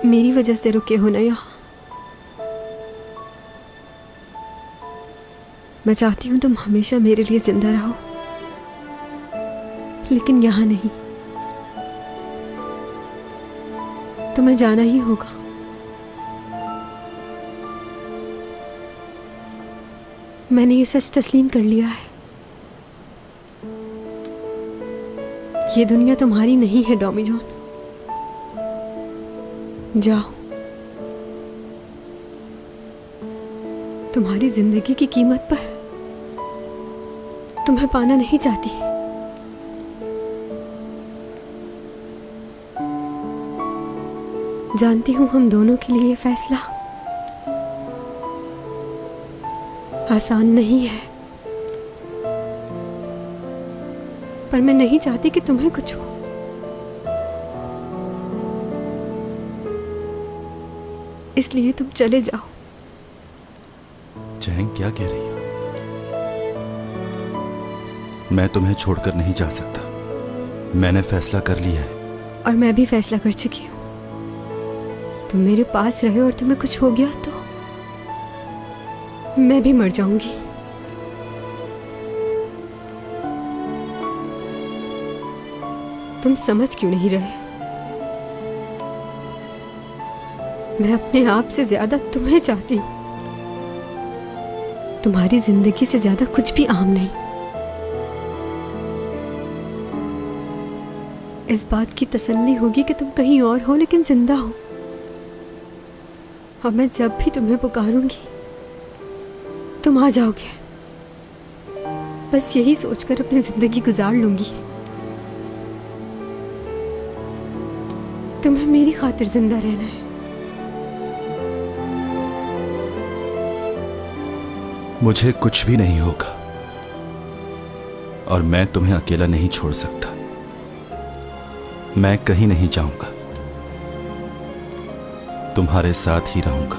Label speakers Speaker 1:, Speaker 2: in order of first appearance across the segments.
Speaker 1: मेरी वजह से रुके हो ना यहाँ। मैं चाहती हूँ तुम हमेशा मेरे लिए जिंदा रहो, लेकिन यहाँ नहीं। तुम्हें जाना ही होगा। मैंने ये सच तस्लीम कर लिया है। ये दुनिया तुम्हारी नहीं है डॉमी जॉन। जाओ। तुम्हारी जिंदगी की कीमत पर तुम्हें पाना नहीं चाहती। जानती हूं हम दोनों के लिए ये फैसला आसान नहीं है, पर मैं नहीं चाहती कि तुम्हें कुछ हो। इसलिए तुम चले जाओ।
Speaker 2: चैंग क्या कह रही हो? मैं तुम्हें छोड़कर नहीं जा सकता। मैंने फैसला कर लिया है।
Speaker 1: और मैं भी फैसला कर चुकी हूँ। तुम मेरे पास रहे और तुम्हें कुछ हो गया तो मैं भी मर जाऊंगी। तुम समझ क्यों नहीं रहे? मैं अपने आप से ज्यादा तुम्हें चाहती हूं। तुम्हारी जिंदगी से ज्यादा कुछ भी अहम नहीं। इस बात की तसल्ली होगी कि तुम कहीं और हो लेकिन जिंदा हो। और मैं जब भी तुम्हें पुकारूंगी तुम आ जाओगे। बस यही सोचकर अपनी जिंदगी गुजार लूंगी। तुम्हें मेरी खातिर जिंदा रहना है।
Speaker 2: मुझे कुछ भी नहीं होगा और मैं तुम्हें अकेला नहीं छोड़ सकता। मैं कहीं नहीं जाऊंगा, तुम्हारे साथ ही रहूंगा।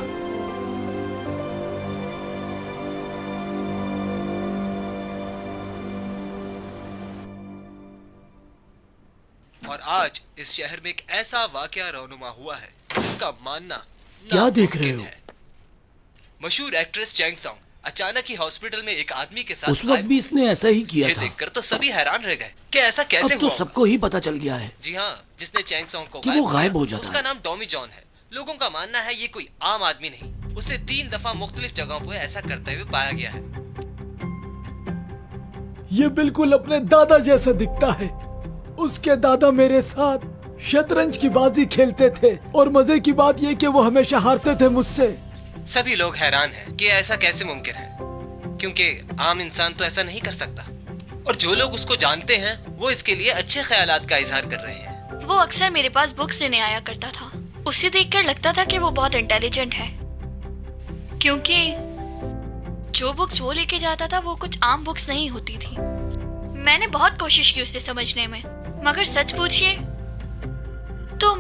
Speaker 3: और आज इस शहर में एक ऐसा वाकया रौनुमा हुआ है जिसका मानना
Speaker 4: क्या देख रहे हो?
Speaker 3: है। मशहूर एक्ट्रेस चैंग सॉन्ग अचानक ही हॉस्पिटल में एक आदमी के साथ
Speaker 4: उस वक्त भी इसने ऐसा ही किया
Speaker 3: ये
Speaker 4: था।
Speaker 3: देखकर तो सभी हैरान रह गए कि ऐसा कैसे
Speaker 4: अब तो
Speaker 3: हुआ।
Speaker 4: सबको ही पता चल गया है
Speaker 3: जी हाँ, जिसने चैंग सॉन्ग को
Speaker 4: कि वो गायब
Speaker 3: किया,
Speaker 4: हो जाता
Speaker 3: उसका
Speaker 4: है।
Speaker 3: नाम डॉमी जॉन है। लोगों का मानना है ये कोई आम आदमी नहीं, उसे 3 दफा मुख्तलिफ जगहों पर ऐसा करते हुए पाया गया है।
Speaker 5: ये बिल्कुल अपने दादा जैसा दिखता है। उसके दादा मेरे साथ शतरंज की बाजी खेलते थे और मजे की बात ये कि वो हमेशा हारते थे मुझसे।
Speaker 3: सभी लोग हैरान हैं कि ऐसा कैसे मुमकिन है, क्योंकि आम इंसान तो ऐसा नहीं कर सकता। और जो लोग उसको जानते हैं वो इसके लिए अच्छे ख्यालात का इजहार कर रहे हैं।
Speaker 6: वो अक्सर मेरे पास बुक्स लेने आया करता था। उसे देखकर लगता था कि वो बहुत इंटेलिजेंट है, क्योंकि जो बुक्स वो लेके जाता था वो कुछ आम बुक्स नहीं होती थी। मैंने बहुत कोशिश की उसे समझने में, मगर सच पूछिए तो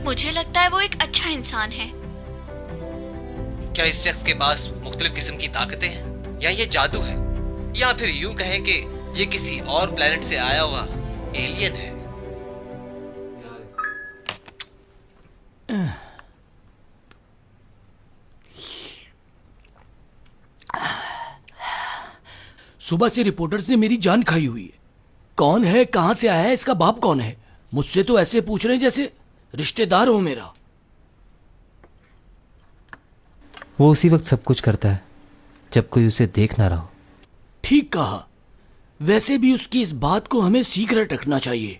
Speaker 6: मुझे लगता है वो एक अच्छा इंसान है।
Speaker 3: क्या इस शख्स के पास मुख्तलिफ किस्म की ताकतें हैं, या ये जादू है, या फिर यूं कहें कि ये किसी और प्लेनेट से आया हुआ एलियन है?
Speaker 4: सुबह से रिपोर्टर्स ने मेरी जान खाई हुई है। कौन है, कहां से आया है, इसका बाप कौन है? मुझसे तो ऐसे पूछ रहे हैं जैसे रिश्तेदार हो मेरा।
Speaker 7: वो उसी वक्त सब कुछ करता है जब कोई उसे देख ना रहा हो।
Speaker 4: ठीक कहा। वैसे भी उसकी इस बात को हमें सीक्रेट रखना चाहिए।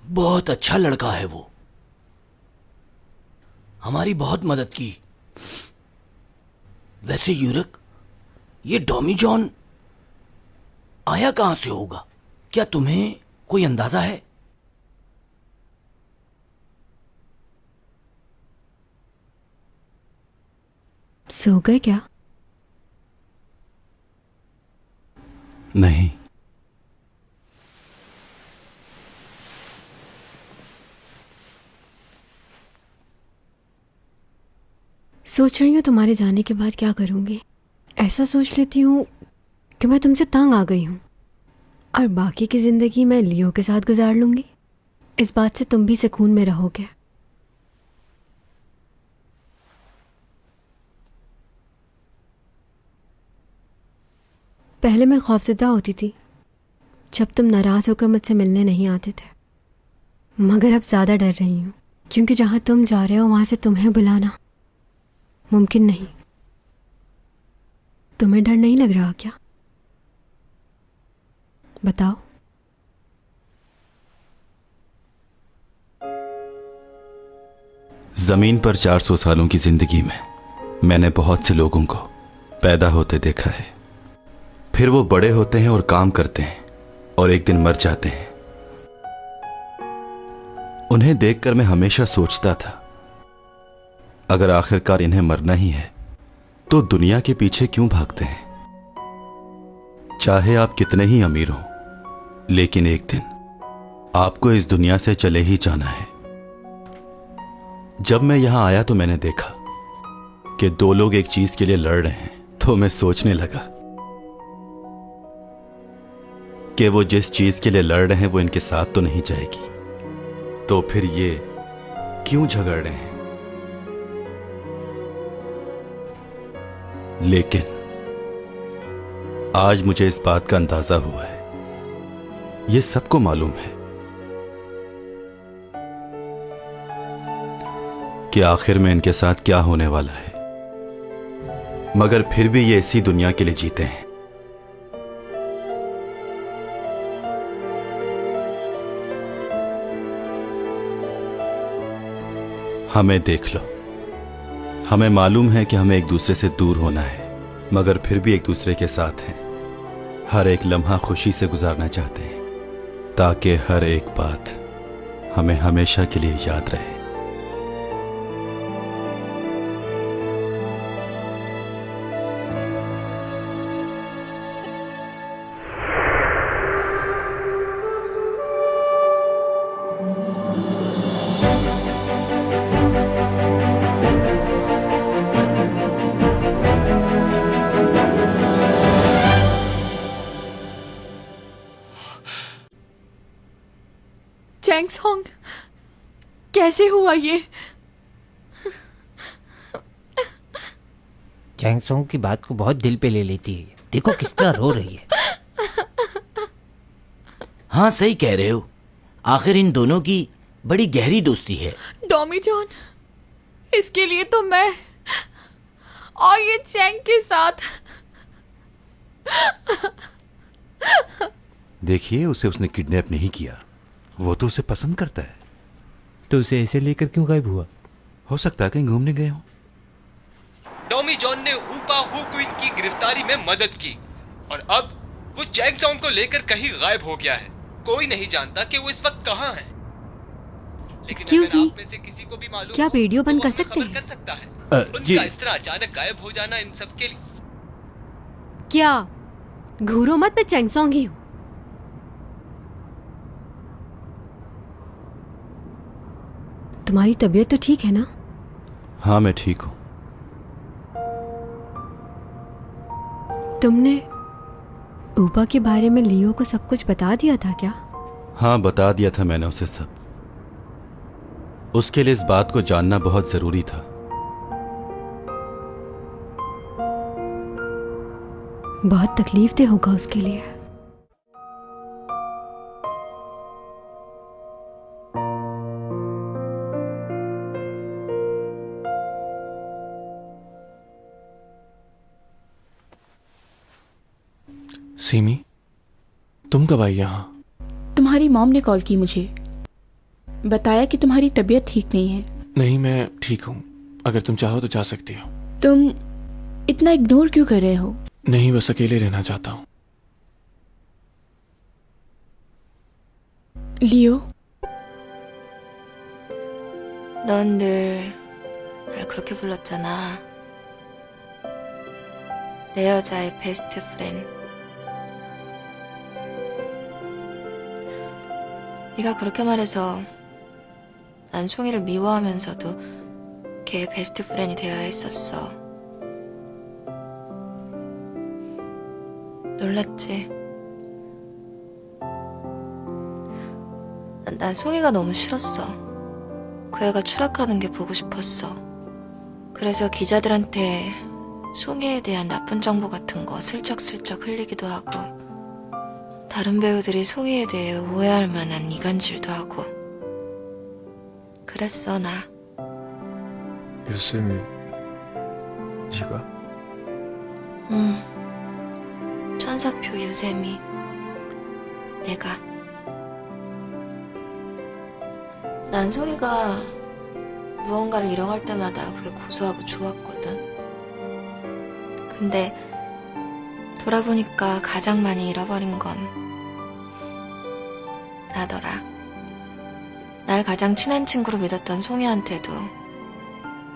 Speaker 4: बहुत अच्छा लड़का है वो, हमारी बहुत मदद की। वैसे यूरक, ये डॉमी जॉन आया कहां से होगा? क्या तुम्हें कोई अंदाजा है?
Speaker 1: सो गए क्या?
Speaker 2: नहीं।
Speaker 1: सोच रही हूँ तुम्हारे जाने के बाद क्या करूंगी। ऐसा सोच लेती हूँ कि मैं तुमसे तंग आ गई हूँ और बाकी की जिंदगी मैं लियो के साथ गुजार लूंगी। इस बात से तुम भी सुकून में रहोगे। पहले मैं खौफजदा होती थी जब तुम नाराज होकर मुझसे मिलने नहीं आते थे, मगर अब ज्यादा डर रही हूं क्योंकि जहां तुम जा रहे हो वहां से तुम्हें बुलाना मुमकिन नहीं। तुम्हें डर नहीं लग रहा क्या? बताओ।
Speaker 2: जमीन पर 400 सालों की जिंदगी में मैंने बहुत से लोगों को पैदा होते देखा है, फिर वो बड़े होते हैं और काम करते हैं और एक दिन मर जाते हैं। उन्हें देखकर मैं हमेशा सोचता था, अगर आखिरकार इन्हें मरना ही है तो दुनिया के पीछे क्यों भागते हैं? चाहे आप कितने ही अमीर हो, लेकिन एक दिन आपको इस दुनिया से चले ही जाना है। जब मैं यहां आया तो मैंने देखा कि दो लोग एक चीज के लिए लड़ रहे हैं, तो मैं सोचने लगा कि वो जिस चीज के लिए लड़ रहे हैं वो इनके साथ तो नहीं जाएगी, तो फिर ये क्यों झगड़ रहे हैं? लेकिन आज मुझे इस बात का अंदाजा हुआ है, ये सबको मालूम है कि आखिर में इनके साथ क्या होने वाला है, मगर फिर भी ये इसी दुनिया के लिए जीते हैं। हमें देख लो, हमें मालूम है कि हमें एक दूसरे से दूर होना है, मगर फिर भी एक दूसरे के साथ हैं। हर एक लम्हा खुशी से गुजारना चाहते हैं ताकि हर एक बात हमें हमेशा के लिए याद रहे।
Speaker 6: चैंग सॉन्ग, कैसे हुआ ये?
Speaker 7: चैंग सॉन्ग की बात को बहुत दिल पे ले लेती है, देखो किस तरह रो रही है।
Speaker 4: हाँ सही कह रहे हो, आखिर इन दोनों की बड़ी गहरी दोस्ती है।
Speaker 6: डॉमी जॉन, इसके लिए तो मैं और ये चैंग के साथ।
Speaker 8: देखिए, उसने किडनैप नहीं किया, वो तो उसे पसंद करता है।
Speaker 7: तो उसे ऐसे लेकर क्यों गायब हुआ?
Speaker 8: हो सकता है कहीं घूमने गए हो।
Speaker 3: टॉमी जॉन ने ऊपा हु क्वीन की गिरफ्तारी में मदद की और अब वो चैंग सॉन्ग को लेकर कहीं गायब हो गया है। कोई नहीं जानता कि वो इस वक्त कहाँ है। लेकिन
Speaker 1: Excuse
Speaker 3: अगर
Speaker 1: me,
Speaker 3: आप में से किसी को भी मालूम
Speaker 1: क्या आप
Speaker 3: हो,
Speaker 1: रेडियो
Speaker 3: तो
Speaker 1: बंद
Speaker 3: वो
Speaker 1: कर
Speaker 3: हमें
Speaker 1: सकते
Speaker 3: खबर
Speaker 1: हैं?
Speaker 3: कर सकता है।
Speaker 4: जी।
Speaker 3: उनका इस तरह अचानक गायब हो जाना इन सब के लिए।
Speaker 1: क्या घूरो मत, मैं चैंग सॉन्ग ही हूं। तुम्हारी तबीयत तो ठीक है ना?
Speaker 2: हाँ मैं ठीक हूं।
Speaker 1: तुमने ऊपा के बारे में लियो को सब कुछ बता दिया था क्या?
Speaker 2: हाँ बता दिया था मैंने उसे सब। उसके लिए इस बात को जानना बहुत जरूरी था।
Speaker 1: बहुत तकलीफ दे होगा उसके लिए।
Speaker 9: सीमी, तुम कब आई यहाँ?
Speaker 10: तुम्हारी मॉम ने कॉल की मुझे, बताया कि तुम्हारी तबीयत ठीक नहीं है।
Speaker 9: नहीं, मैं ठीक हूँ। अगर तुम चाहो तो जा सकती हो।
Speaker 10: तुम इतना इग्नोर क्यों कर रहे हो?
Speaker 9: नहीं, बस अकेले रहना चाहता हूँ।
Speaker 10: लियो,
Speaker 11: 넌 늘 날 그렇게 불렀잖아. 내 여자의 베스트 프렌드. 네가 그렇게 말해서 난 송이를 미워하면서도 걔의 베스트 프렌이 되어야 했었어. 놀랐지? 난 송이가 너무 싫었어. 그 애가 추락하는 게 보고 싶었어. 그래서 기자들한테 송이에 대한 나쁜 정보 같은 거 슬쩍슬쩍 흘리기도 하고, 다른 배우들이 송이에 대해 오해할 만한 이간질도 하고 그랬어. 나
Speaker 3: 유쌤이 네가?
Speaker 11: 천사표 유세미, 내가. 난 송이가 무언가를 잃어갈 때마다 그게 고소하고 좋았거든. 근데 돌아보니까 가장 많이 잃어버린 건 나더라. 날 가장 친한 친구로 믿었던 송이한테도,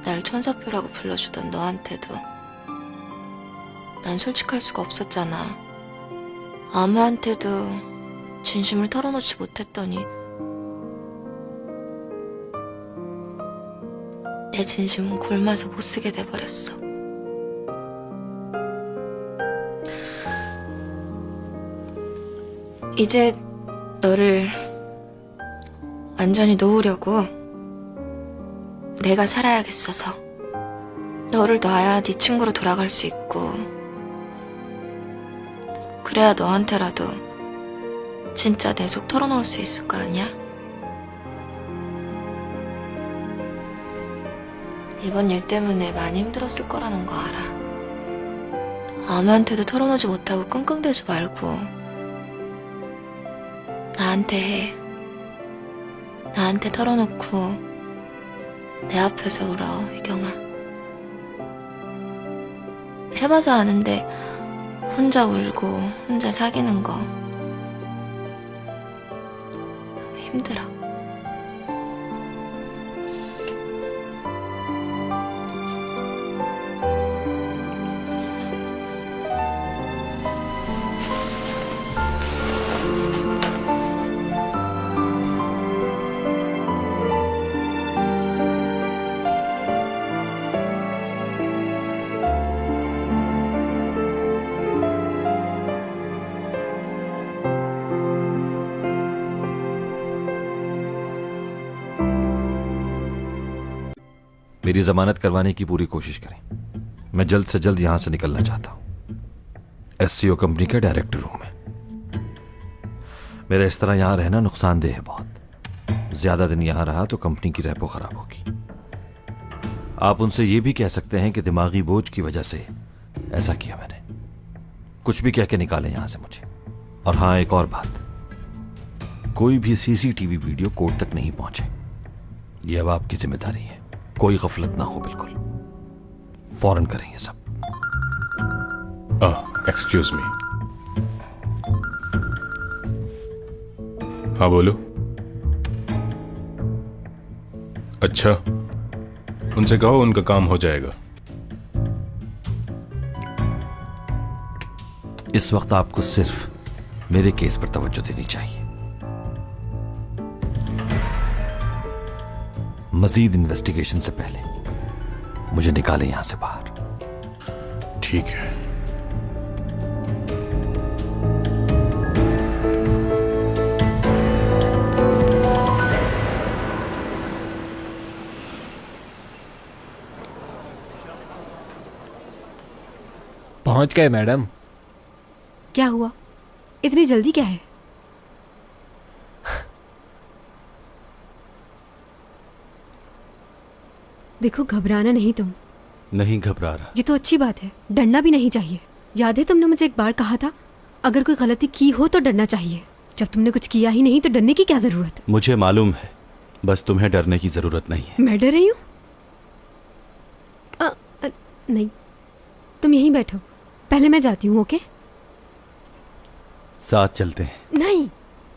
Speaker 11: 날 천사표라고 불러주던 너한테도 난 솔직할 수가 없었잖아. 아무한테도 진심을 털어놓지 못했더니 내 진심은 골마서 못쓰게 돼버렸어. 이제 너를 완전히 놓으려고 내가 살아야겠어서. 너를 놔야 네 친구로 돌아갈 수 있고, 그래야 너한테라도 진짜 내 속 털어놓을 수 있을 거 아니야? 이번 일 때문에 많이 힘들었을 거라는 거 알아. 아무한테도 털어놓지 못하고 끙끙대지 말고 나한테 해. 나한테 털어놓고 내 앞에서 울어, 희경아. 해봐서 아는데 혼자 울고 혼자 사귀는 거 너무 힘들어.
Speaker 8: मेरी जमानत करवाने की पूरी कोशिश करें। मैं जल्द से जल्द यहां से निकलना चाहता हूं। एससीओ कंपनी का डायरेक्टर हूं मैं। मेरा इस तरह यहां रहना नुकसानदेह है बहुत। ज्यादा दिन यहां रहा तो कंपनी की रेपो खराब होगी। आप उनसे यह भी कह सकते हैं कि दिमागी बोझ की वजह से ऐसा किया मैंने। कुछ भी कह के निकालें यहां से मुझे। और हां, एक और बात, कोई भी सीसीटीवी वीडियो कोर्ट तक नहीं पहुंचे। यह अब आपकी जिम्मेदारी है। कोई गफलत ना हो, बिल्कुल फौरन करें ये सब।
Speaker 9: Excuse me. हाँ बोलो। अच्छा, उनसे कहो उनका काम हो जाएगा।
Speaker 8: इस वक्त आपको सिर्फ मेरे केस पर तवज्जो देनी चाहिए। मजीद इन्वेस्टिगेशन से पहले मुझे निकालें यहां से बाहर।
Speaker 9: ठीक है।
Speaker 12: पहुंच गए मैडम।
Speaker 1: क्या हुआ? इतनी जल्दी क्या है? देखो, घबराना नहीं तुम।
Speaker 2: नहीं घबरा रहा।
Speaker 1: ये तो अच्छी बात है, डरना भी नहीं चाहिए। याद है तुमने मुझे एक बार कहा था, अगर कोई गलती की हो तो डरना चाहिए। जब तुमने कुछ किया ही नहीं तो डरने की क्या जरूरत?
Speaker 2: मुझे मालूम है, बस तुम्हें डरने की जरूरत नहीं है।
Speaker 1: मैं डर रही हूँ? नहीं, तुम यहीं बैठो, पहले मैं जाती हूँ। ओके?
Speaker 2: साथ चलते हैं।
Speaker 1: नहीं,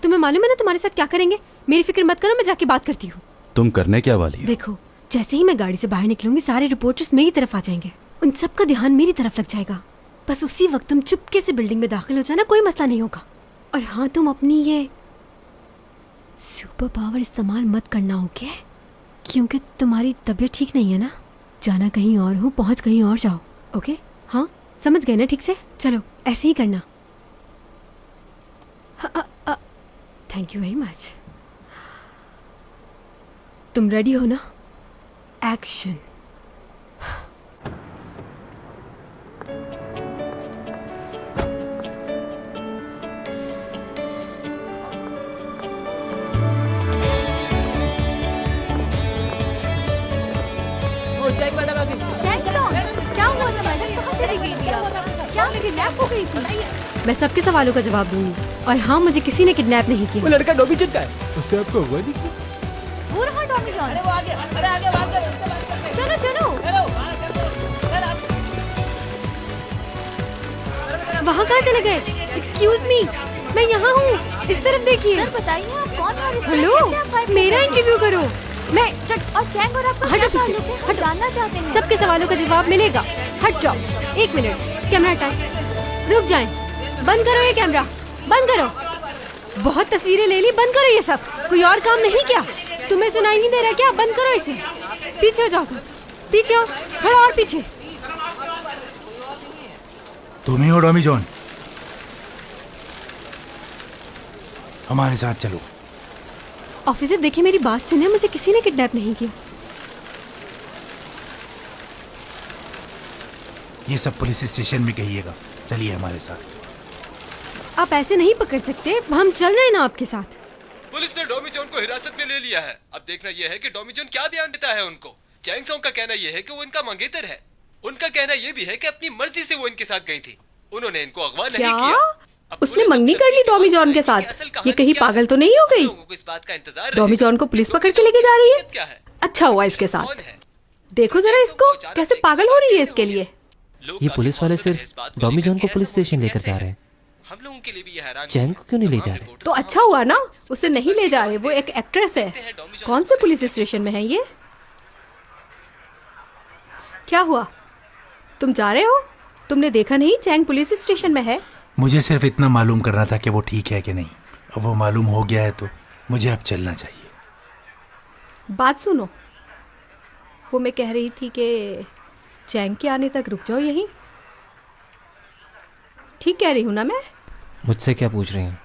Speaker 1: तुम्हें मालूम है ना तुम्हारे साथ क्या करेंगे। मेरी फिक्र मत करो, मैं जाके बात करती हूँ।
Speaker 2: तुम करने क्या वाली हो?
Speaker 1: देखो, जैसे ही मैं गाड़ी से बाहर निकलूंगी सारे रिपोर्टर्स मेरी तरफ आ जाएंगे। उन सबका ध्यान मेरी तरफ लग जाएगा। बस उसी वक्त तुम चुपके से बिल्डिंग में दाखिल हो जाना, कोई मसला नहीं होगा। और हाँ, तुम अपनी ये सुपर पावर इस्तेमाल मत करना, ओके? क्योंकि तुम्हारी तबीयत ठीक नहीं है ना। जाना कहीं और हो, पहुंच कहीं और जाओ। ओके? हाँ, समझ गए ना ठीक से? चलो ऐसे ही करना। Thank you very much. तुम रेडी हो ना? एक्शन।
Speaker 6: क्या हुआ था मैडम? कहाँ चली गई थी आप? क्या किडनैप हो गई थी?
Speaker 1: मैं सबके सवालों का जवाब दूंगी। और हाँ, मुझे किसी ने किडनैप नहीं किया।
Speaker 5: वो लड़का डॉमी चंद का है, उससे आपको हुआ नहीं क्या?
Speaker 6: वो रहा टॉमी जॉन। चलो चलो।
Speaker 1: वहाँ कहाँ चले गए? एक्सक्यूज मी, मैं यहाँ हूँ, इस तरफ देखिए।
Speaker 6: सर बताइए आप कौन और इस तरह
Speaker 1: हेलो,
Speaker 6: कैसे आप गायब
Speaker 1: मेरा
Speaker 6: हो गए?
Speaker 1: इंटरव्यू करो। मैं
Speaker 6: और चैंग और आपका
Speaker 1: हटो
Speaker 6: क्या
Speaker 1: पीछे,
Speaker 6: ताल्लुक है? हम
Speaker 1: हटो।
Speaker 6: जानना चाहते हैं।
Speaker 1: सबके सवालों का जवाब मिलेगा। हट जाओ। 1 मिनट, कैमरा टाइम। रुक जाएं। बंद करो ये कैमरा, बंद करो। बहुत तस्वीरें ले ली, बंद करो ये सब। कोई और काम नहीं क्या? तुम्हें सुनाई नहीं दे रहा क्या? बंद करो इसे। पीछे हो जाओ सब, पीछे हो, थोड़ा और पीछे।
Speaker 5: तुम ही हो डॉमी जॉन? हमारे साथ चलो।
Speaker 1: ऑफिसर देखिए, मेरी बात सुनिए, मुझे किसी ने किडनैप नहीं किया।
Speaker 5: ये सब पुलिस स्टेशन में कहिएगा। चलिए हमारे साथ।
Speaker 1: आप ऐसे नहीं पकड़ सकते, हम चल रहे हैं ना आपके साथ।
Speaker 3: पुलिस ने डोमी जॉन को हिरासत में ले लिया है। अब देखना यह है कि डोमी जॉन क्या बयान देता है उनको। चैंग सॉन्ग का कहना यह है कि वो इनका मंगेतर है। उनका कहना यह भी है कि अपनी मर्जी से वो इनके साथ गई थी, उन्होंने इनको अगवा नहीं किया। अब
Speaker 13: उसने
Speaker 3: पुलिस
Speaker 13: मंगनी
Speaker 3: अब
Speaker 13: कर ली
Speaker 3: तक
Speaker 13: टॉमी जॉन के
Speaker 3: कि
Speaker 13: साथ?
Speaker 3: असल
Speaker 13: ये
Speaker 3: कहानी
Speaker 13: कहीं
Speaker 3: क्या
Speaker 13: पागल
Speaker 3: है।
Speaker 13: तो नहीं हो
Speaker 3: हम
Speaker 13: गई?
Speaker 3: लोगों को इस बात का इंतजार
Speaker 13: टॉमी
Speaker 3: रहेगा।
Speaker 13: जॉन को पुलिस पकड़ के
Speaker 3: डोमी
Speaker 13: लेके
Speaker 3: जॉन
Speaker 13: जा रही है?
Speaker 3: की क्या है?
Speaker 13: अच्छा हुआ इसके
Speaker 3: कौन
Speaker 13: साथ।
Speaker 3: है?
Speaker 13: देखो जरा इसको, कैसे पागल हो रही है इसके लिए।
Speaker 3: लोग
Speaker 7: ये
Speaker 3: काफी
Speaker 7: पुलिस वाले
Speaker 3: मौसम है
Speaker 7: सिर्फ
Speaker 3: इस बात को
Speaker 7: डॉमी
Speaker 3: लेकर
Speaker 7: जॉन को
Speaker 3: कि
Speaker 7: पुलिस
Speaker 3: ऐसा
Speaker 7: स्टेशन लेकर
Speaker 3: कैसे
Speaker 7: जा
Speaker 3: है?
Speaker 7: रहे हैं।
Speaker 3: हम लोगों के लिए भी ये हैरान
Speaker 7: चैंग को क्यों नहीं ले जा रहे?
Speaker 13: तो अच्छा हुआ ना, उसे नहीं ले जा रहे, वो एक एक्ट्रेस है। कौन से पुलिस स्टेशन में है ये? क्या हुआ, तुम जा रहे हो? तुमने देखा नहीं चैंग पुलिस स्टेशन में है?
Speaker 5: मुझे सिर्फ इतना मालूम करना था कि वो ठीक है कि नहीं। अब वो मालूम हो गया है तो मुझे अब चलना चाहिए।
Speaker 13: बात सुनो, वो मैं कह रही थी कि चैंग के आने तक रुक जाओ यहीं। ठीक कह रही हूँ ना मैं?
Speaker 7: मुझसे क्या पूछ रही हैं?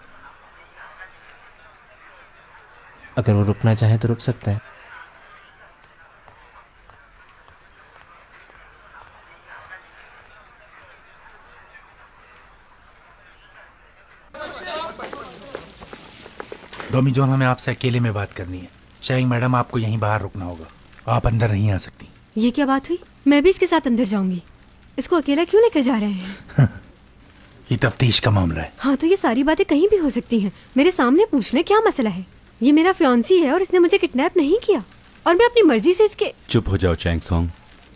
Speaker 7: अगर वो रुकना चाहे तो रुक सकते हैं।
Speaker 5: डॉमी जॉन, हमें आपसे अकेले में बात करनी है। चैंग मैडम, आपको यहीं बाहर रुकना होगा, आप अंदर नहीं आ सकती।
Speaker 1: ये क्या बात हुई? मैं भी इसके साथ अंदर जाऊंगी। इसको अकेला क्यों लेकर जा रहे हैं?
Speaker 5: ये तफ्तीश का मामला है।
Speaker 1: हाँ, तो ये सारी बातें कहीं भी हो सकती हैं। मेरे सामने पूछ ले, क्या मसला है? ये मेरा फियांसी है और इसने मुझे किडनैप नहीं किया, और मैं अपनी मर्जी से इसके।
Speaker 2: चुप हो जाओ चैंग सॉन्ग,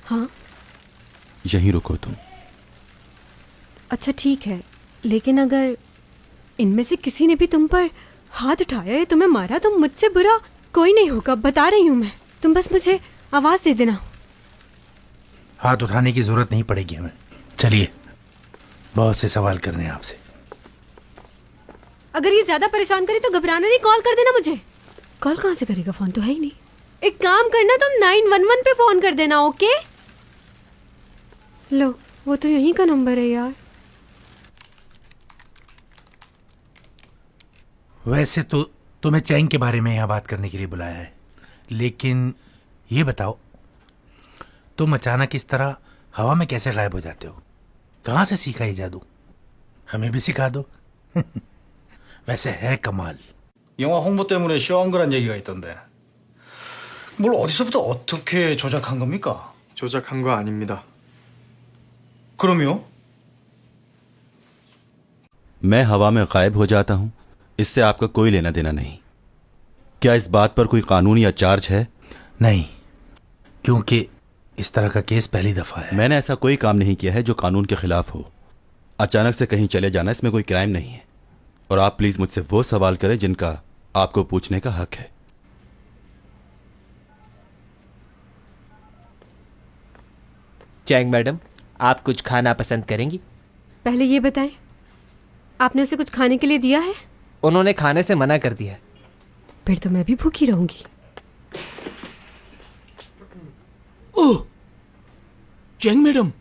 Speaker 1: हाँ
Speaker 2: यहीं रुको तुम।
Speaker 1: अच्छा ठीक है, लेकिन अगर इनमें से किसी ने भी तुम पर हाथ उठाया या तुम्हें मारा तो मुझसे बुरा कोई नहीं होगा, बता रही हूँ मैं। तुम बस मुझे आवाज दे देना।
Speaker 5: हाथ उठाने की जरूरत नहीं पड़ेगी हमें। चलिए, बहुत से सवाल करने हैं आपसे।
Speaker 1: अगर ये ज्यादा परेशान करे तो घबराना नहीं, कॉल कर देना मुझे। कॉल कहाँ से करेगा? फोन तो है ही नहीं। एक काम करना, तुम 911 पे फोन कर देना, ओके? लो, वो तो यहीं का नंबर है यार।
Speaker 5: वैसे तो तुम्हें चैंग के बारे में यहाँ बात करने के लिए बुलाया है, लेकिन ये बताओ, तुम अचानक इस तरह हवा में कैसे गायब हो जाते हो? कहाँ से सीखा ये जादू? हमें भी सिखा दो। वैसे है कमाल।
Speaker 14: 영화 홍보 때문에 쇼한 거란 얘기가 있던데 뭘 어디서부터 어떻게 조작한 겁니까?
Speaker 15: 조작한 거 아닙니다.
Speaker 14: 그럼요?
Speaker 2: मैं हवा में गायब हो जाता हूं, इससे आपका कोई लेना देना नहीं। क्या इस बात पर कोई कानून या चार्ज है?
Speaker 5: नहीं, क्योंकि इस तरह का केस पहली दफा है।
Speaker 2: मैंने ऐसा कोई काम नहीं किया है जो कानून के खिलाफ हो। अचानक से कहीं चले जाना, इसमें कोई क्राइम नहीं है। और आप प्लीज मुझसे वो सवाल करें जिनका आपको पूछने का हक है।
Speaker 7: चैंग मैडम, आप कुछ खाना पसंद करेंगी?
Speaker 1: पहले ये बताएं, आपने उसे कुछ खाने के लिए दिया है?
Speaker 7: उन्होंने खाने से मना कर दिया।
Speaker 1: फिर तो मैं भी भूखी रहूंगी।
Speaker 4: ओह, चैंग मैडम,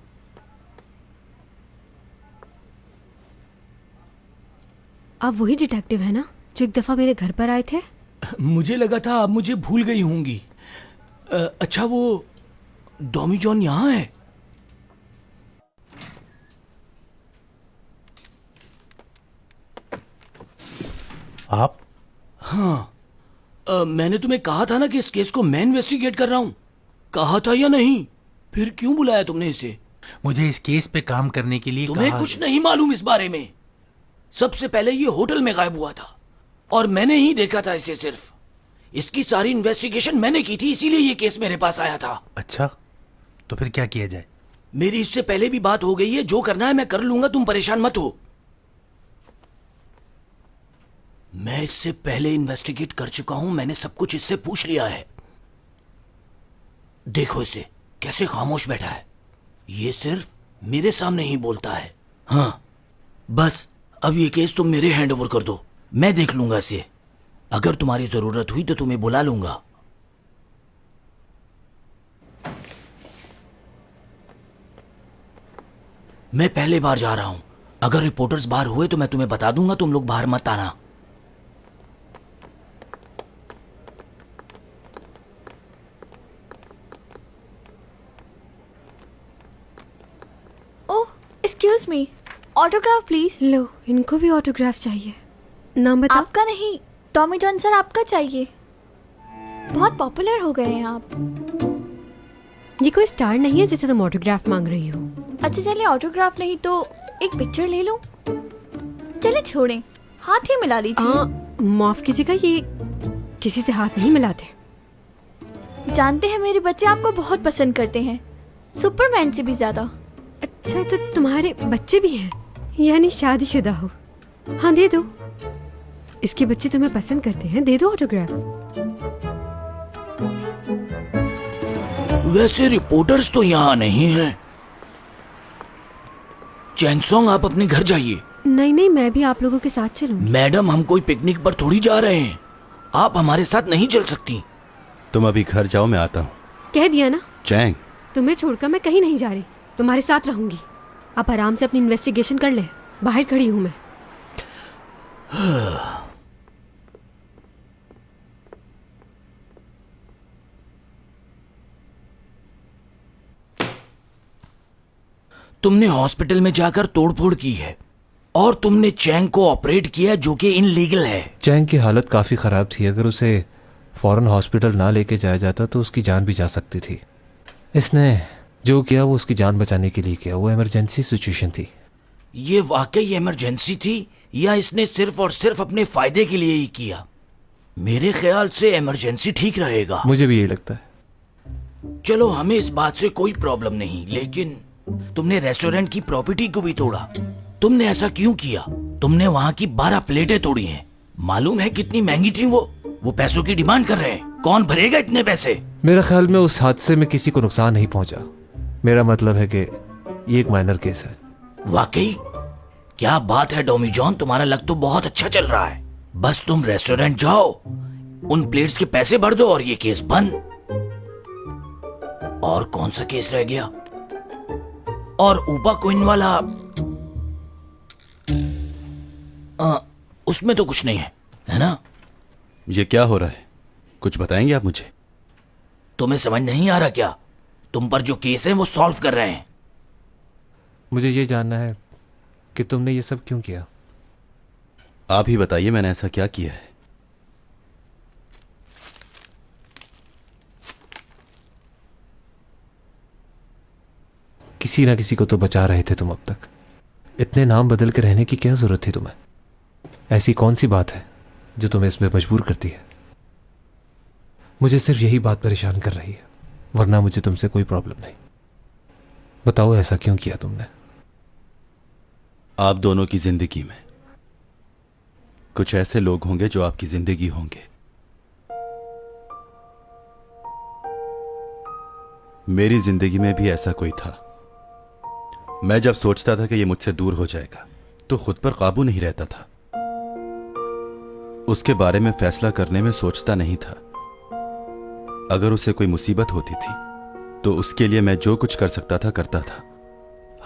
Speaker 1: आप वही डिटेक्टिव है ना जो एक दफा मेरे घर पर आए थे?
Speaker 4: मुझे लगा था आप मुझे भूल गई होंगी। अच्छा, वो डॉमी जॉन यहाँ है?
Speaker 5: आप?
Speaker 4: हाँ, मैंने तुम्हें कहा था ना कि इस केस को मैं इन्वेस्टिगेट कर रहा हूँ। कहा था या नहीं? फिर क्यों बुलाया तुमने इसे?
Speaker 5: मुझे इस केस पे काम करने के लिए
Speaker 4: तुम्हें
Speaker 5: कहा।
Speaker 4: कुछ नहीं मालूम इस बारे में। सबसे पहले ये होटल में गायब हुआ था और मैंने ही देखा था इसे। सिर्फ इसकी सारी इन्वेस्टिगेशन मैंने की थी, इसीलिए ये केस मेरे पास आया था।
Speaker 5: अच्छा, तो फिर क्या किया जाए?
Speaker 4: मेरी इससे पहले भी बात हो गई है, जो करना है मैं कर लूंगा, तुम परेशान मत हो। मैं इससे पहले इन्वेस्टिगेट कर चुका हूं, मैंने सब कुछ इससे पूछ लिया है। देखो इसे कैसे खामोश बैठा है, ये सिर्फ मेरे सामने ही बोलता है। हाँ, बस अब ये केस तुम मेरे हैंड ओवर कर दो, मैं देख लूंगा इसे। अगर तुम्हारी जरूरत हुई तो तुम्हें बुला लूंगा। मैं पहले बार जा रहा हूं, अगर रिपोर्टर्स बाहर हुए तो मैं तुम्हें बता दूंगा, तुम लोग बाहर मत आना।
Speaker 6: ओह, एक्सक्यूज मी, ऑटोग्राफ प्लीज।
Speaker 1: लो, इनको भी ऑटोग्राफ चाहिए। नाम बता।
Speaker 6: आपका नहीं, टॉमी जॉन सर आपका चाहिए। बहुत पॉपुलर हो गए हैं आप।
Speaker 1: ये कोई स्टार नहीं है जिसे तुम ऑटोग्राफ मांग रही हो।
Speaker 6: अच्छा चलिए, ऑटोग्राफ नहीं तो एक पिक्चर ले लो। चलिए छोड़ें, हाथ ही मिला लीजिए।
Speaker 1: माफ कीजिएगा, ये किसी से हाथ नहीं मिलाते।
Speaker 6: जानते हैं मेरे बच्चे आपको बहुत पसंद करते हैं, सुपरमैन से भी ज्यादा।
Speaker 1: अच्छा, तो तुम्हारे बच्चे भी हैं, यानी शादीशुदा हो। हाँ, दे दो। इसके बच्चे तुम्हें पसंद करते हैं, दे दो ऑटोग्राफ।
Speaker 4: वैसे रिपोर्टर्स तो यहाँ नहीं हैं। चैंगसोंग, आप अपने घर जाइए।
Speaker 1: नहीं नहीं, मैं भी आप लोगों के साथ चलूंगी।
Speaker 4: मैडम, हम कोई पिकनिक पर थोड़ी जा रहे हैं, आप हमारे साथ नहीं चल सकती।
Speaker 2: तुम अभी घर जाओ, मैं आता हूँ।
Speaker 1: कह दिया ना,
Speaker 2: चैंग।
Speaker 1: तुम्हें छोड़कर मैं कहीं नहीं जा रही, तुम्हारे साथ रहूंगी। आप आराम से अपनी इन्वेस्टिगेशन कर ले, बाहर खड़ी हूँ मैं।
Speaker 4: तुमने हॉस्पिटल में जाकर तोड़फोड़ की है और तुमने चैंग को ऑपरेट किया, जो कि इनलीगल है।
Speaker 12: चैंग की हालत काफ़ी ख़राब थी, अगर उसे फौरन हॉस्पिटल ना लेके जाया जाता तो उसकी जान भी जा सकती थी। इसने जो किया वो उसकी जान बचाने के लिए किया, वो इमरजेंसी सिचुएशन थी।
Speaker 4: ये वाकई इमरजेंसी थी या इसने सिर्फ और सिर्फ अपने फायदे के लिए ही किया? मेरे ख्याल से इमरजेंसी ठीक रहेगा।
Speaker 12: मुझे भी यही लगता है।
Speaker 4: चलो, हमें इस बात से कोई प्रॉब्लम नहीं, लेकिन तुमने रेस्टोरेंट की प्रॉपर्टी को भी तोड़ा। तुमने ऐसा क्यों किया? तुमने वहाँ की 12 प्लेटें तोड़ी हैं। मालूम है कितनी महंगी थी वो पैसों की डिमांड कर रहे हैं। कौन भरेगा इतने पैसे?
Speaker 12: मेरा ख्याल में उस हादसे में किसी को नुकसान नहीं पहुंचा। मेरा मतलब है कि ये एक माइनर केस है।
Speaker 4: वाकई? क्या बात है डॉमी जॉन, तुम्हारा लक तो बहुत अच्छा चल रहा है। बस तुम रेस्टोरेंट जाओ, उन प्लेट्स के पैसे भर दो और ये केस बंद। और कौन सा केस रह गया? और ऊपा क्वीन वाला, उसमें तो कुछ नहीं है ना?
Speaker 2: ये क्या हो रहा है, कुछ बताएंगे आप मुझे?
Speaker 4: तुम्हें समझ नहीं आ रहा क्या? तुम पर जो केस है वो सॉल्व कर रहे हैं।
Speaker 12: मुझे ये जानना है कि तुमने ये सब क्यों किया।
Speaker 2: आप ही बताइए, मैंने ऐसा क्या किया है?
Speaker 12: किसी ना किसी को तो बचा रहे थे तुम अब तक। इतने नाम बदल के रहने की क्या जरूरत थी तुम्हें? ऐसी कौन सी बात है जो तुम्हें इसमें मजबूर करती है? मुझे सिर्फ यही बात परेशान कर रही है, वरना मुझे तुमसे कोई प्रॉब्लम नहीं। बताओ, ऐसा क्यों किया तुमने?
Speaker 2: आप दोनों की जिंदगी में कुछ ऐसे लोग होंगे जो आपकी जिंदगी होंगे। मेरी जिंदगी में भी ऐसा कोई था। मैं जब सोचता था कि ये मुझसे दूर हो जाएगा तो खुद पर काबू नहीं रहता था। उसके बारे में फैसला करने में सोचता नहीं था। अगर उसे कोई मुसीबत होती थी तो उसके लिए मैं जो कुछ कर सकता था करता था।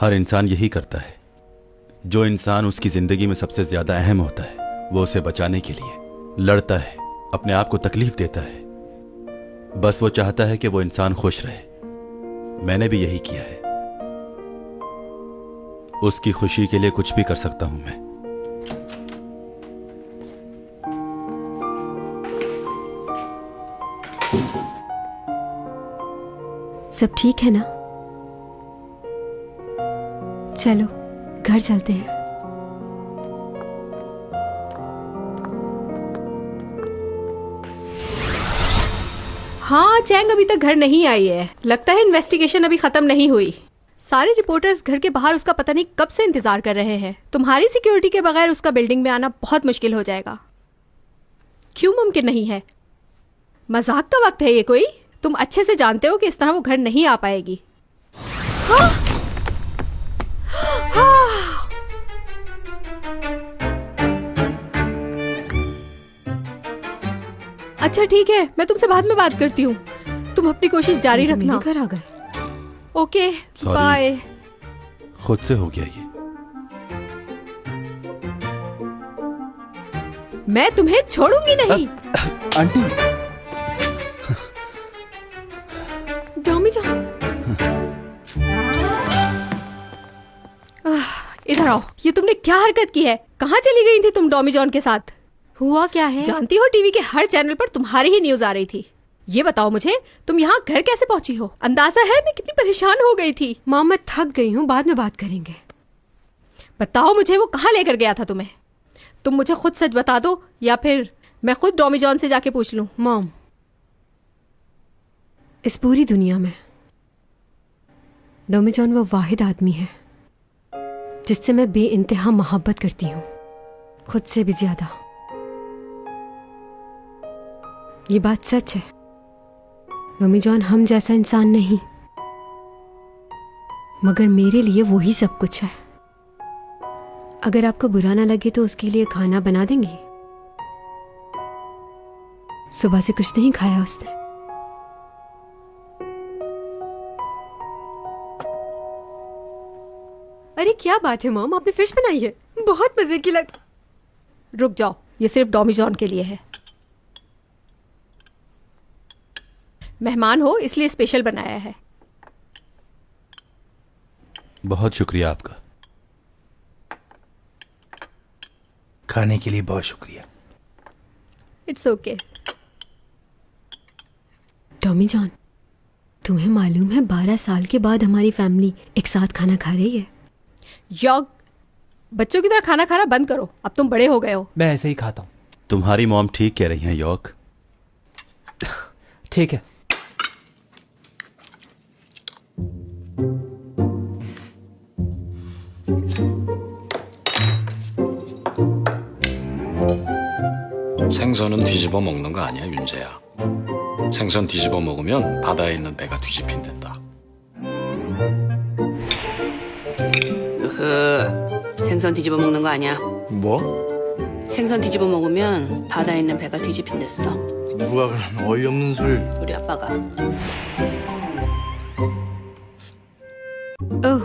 Speaker 2: हर इंसान यही करता है। जो इंसान उसकी जिंदगी में सबसे ज्यादा अहम होता है वो उसे बचाने के लिए लड़ता है, अपने आप को तकलीफ देता है। बस वो चाहता है कि वो इंसान खुश रहे। मैंने भी यही किया है। उसकी खुशी के लिए कुछ भी कर सकता हूं मैं।
Speaker 1: सब ठीक है ना? चलो घर चलते हैं।
Speaker 13: हाँ, चैंग अभी तक घर नहीं आई है। लगता है इन्वेस्टिगेशन अभी खत्म नहीं हुई। सारे रिपोर्टर्स घर के बाहर उसका पता नहीं कब से इंतजार कर रहे हैं। तुम्हारी सिक्योरिटी के बगैर उसका बिल्डिंग में आना बहुत मुश्किल हो जाएगा। क्यों मुमकिन नहीं है? मजाक का वक्त है ये कोई? तुम अच्छे से जानते हो कि इस तरह वो घर नहीं आ पाएगी। हाँ? हाँ। अच्छा ठीक है, मैं तुमसे बाद में बात करती हूँ। तुम अपनी कोशिश जारी रखना।
Speaker 1: घर आ गए।
Speaker 13: Okay,
Speaker 2: Sorry.
Speaker 13: बाय।
Speaker 2: खुद से हो गया ये।
Speaker 13: मैं तुम्हें छोड़ूंगी नहीं।
Speaker 2: आंटी।
Speaker 1: डॉमी जान,
Speaker 13: इधर आओ। ये तुमने क्या हरकत की है? कहाँ चली गई थी तुम डॉमी जॉन के साथ?
Speaker 1: हुआ क्या है?
Speaker 13: जानती हो टीवी के हर चैनल पर तुम्हारी ही न्यूज आ रही थी। ये बताओ मुझे, तुम यहाँ घर कैसे पहुंची हो? अंदाजा है मैं कितनी परेशान हो गई थी।
Speaker 1: माँ मैं थक गई हूँ, बाद में बात करेंगे।
Speaker 13: बताओ मुझे, वो कहाँ लेकर गया था तुम्हें? तुम मुझे खुद सच बता दो या फिर मैं खुद डॉमी जॉन से जाके पूछ लूं।
Speaker 1: मॉम, इस पूरी दुनिया में डॉमी जॉन वो वाहिद आदमी है जिससे मैं बेइंतहा मोहब्बत करती हूँ, खुद से भी ज्यादा। ये बात सच है। डॉमी जॉन हम जैसा इंसान नहीं, मगर मेरे लिए वो ही सब कुछ है। अगर आपको बुरा ना लगे तो उसके लिए खाना बना देंगी? सुबह से कुछ नहीं खाया उसने। अरे क्या बात है मॉम, आपने फिश बनाई है, बहुत मजे की लग।
Speaker 13: रुक जाओ, ये सिर्फ डॉमी जॉन के लिए है। मेहमान हो इसलिए स्पेशल बनाया है।
Speaker 2: बहुत शुक्रिया आपका।
Speaker 5: खाने के लिए बहुत शुक्रिया।
Speaker 13: It's okay.
Speaker 1: टॉमी जॉन, तुम्हें मालूम है 12 साल के बाद हमारी फैमिली एक साथ खाना खा रही है।
Speaker 13: यॉग, बच्चों की तरह खाना खाना बंद करो, अब तुम बड़े हो गए हो।
Speaker 12: मैं ऐसे ही खाता हूँ।
Speaker 2: तुम्हारी मॉम ठीक कह रही हैं यॉक।
Speaker 12: ठीक है।
Speaker 15: 생선은 뒤집어 먹는 거 아니야, 윤재야. 생선 뒤집어 먹으면 바다에 있는 배가 뒤집힌댄다.
Speaker 16: 생선 뒤집어 먹는 거 아니야.
Speaker 15: 뭐?
Speaker 16: 생선 뒤집어 먹으면 바다에 있는 배가 뒤집힌댔어.
Speaker 15: 누가 그런 어이없는 소리를.
Speaker 16: 우리 아빠가.
Speaker 1: ओह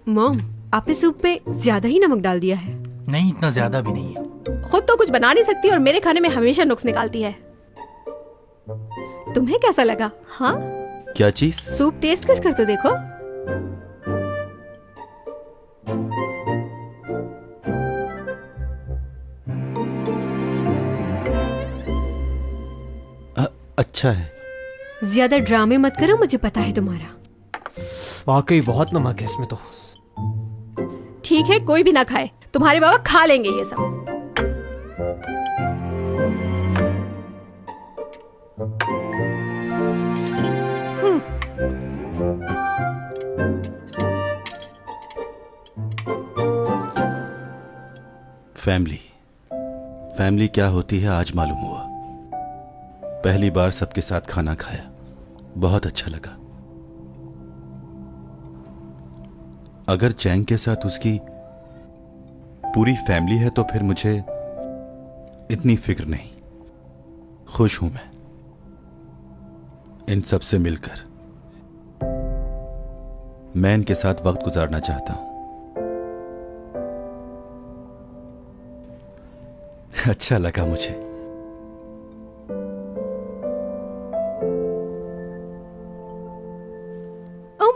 Speaker 1: मॉम, आपने सूप में ज्यादा ही नमक डाल दिया है।
Speaker 5: नहीं, इतना ज्यादा भी नहीं है।
Speaker 13: खुद तो कुछ बना नहीं सकती और मेरे खाने में हमेशा नुक्स निकालती है। तुम्हें कैसा लगा? हाँ,
Speaker 2: क्या चीज?
Speaker 13: सूप टेस्ट कर तो देखो।
Speaker 2: अच्छा है।
Speaker 1: ज्यादा ड्रामे मत करो, मुझे पता है तुम्हारा।
Speaker 12: वाकई बहुत नमक है इसमें तो।
Speaker 13: ठीक है, कोई भी ना खाए, तुम्हारे बाबा खा लेंगे ये सब।
Speaker 2: फैमिली क्या होती है आज मालूम हुआ। पहली बार सबके साथ खाना खाया, बहुत अच्छा लगा। अगर चैंग के साथ उसकी पूरी फैमिली है तो फिर मुझे इतनी फिक्र नहीं। खुश हूं मैं इन सब से मिलकर। मैं इनके साथ वक्त गुजारना चाहता हूं। अच्छा लगा मुझे।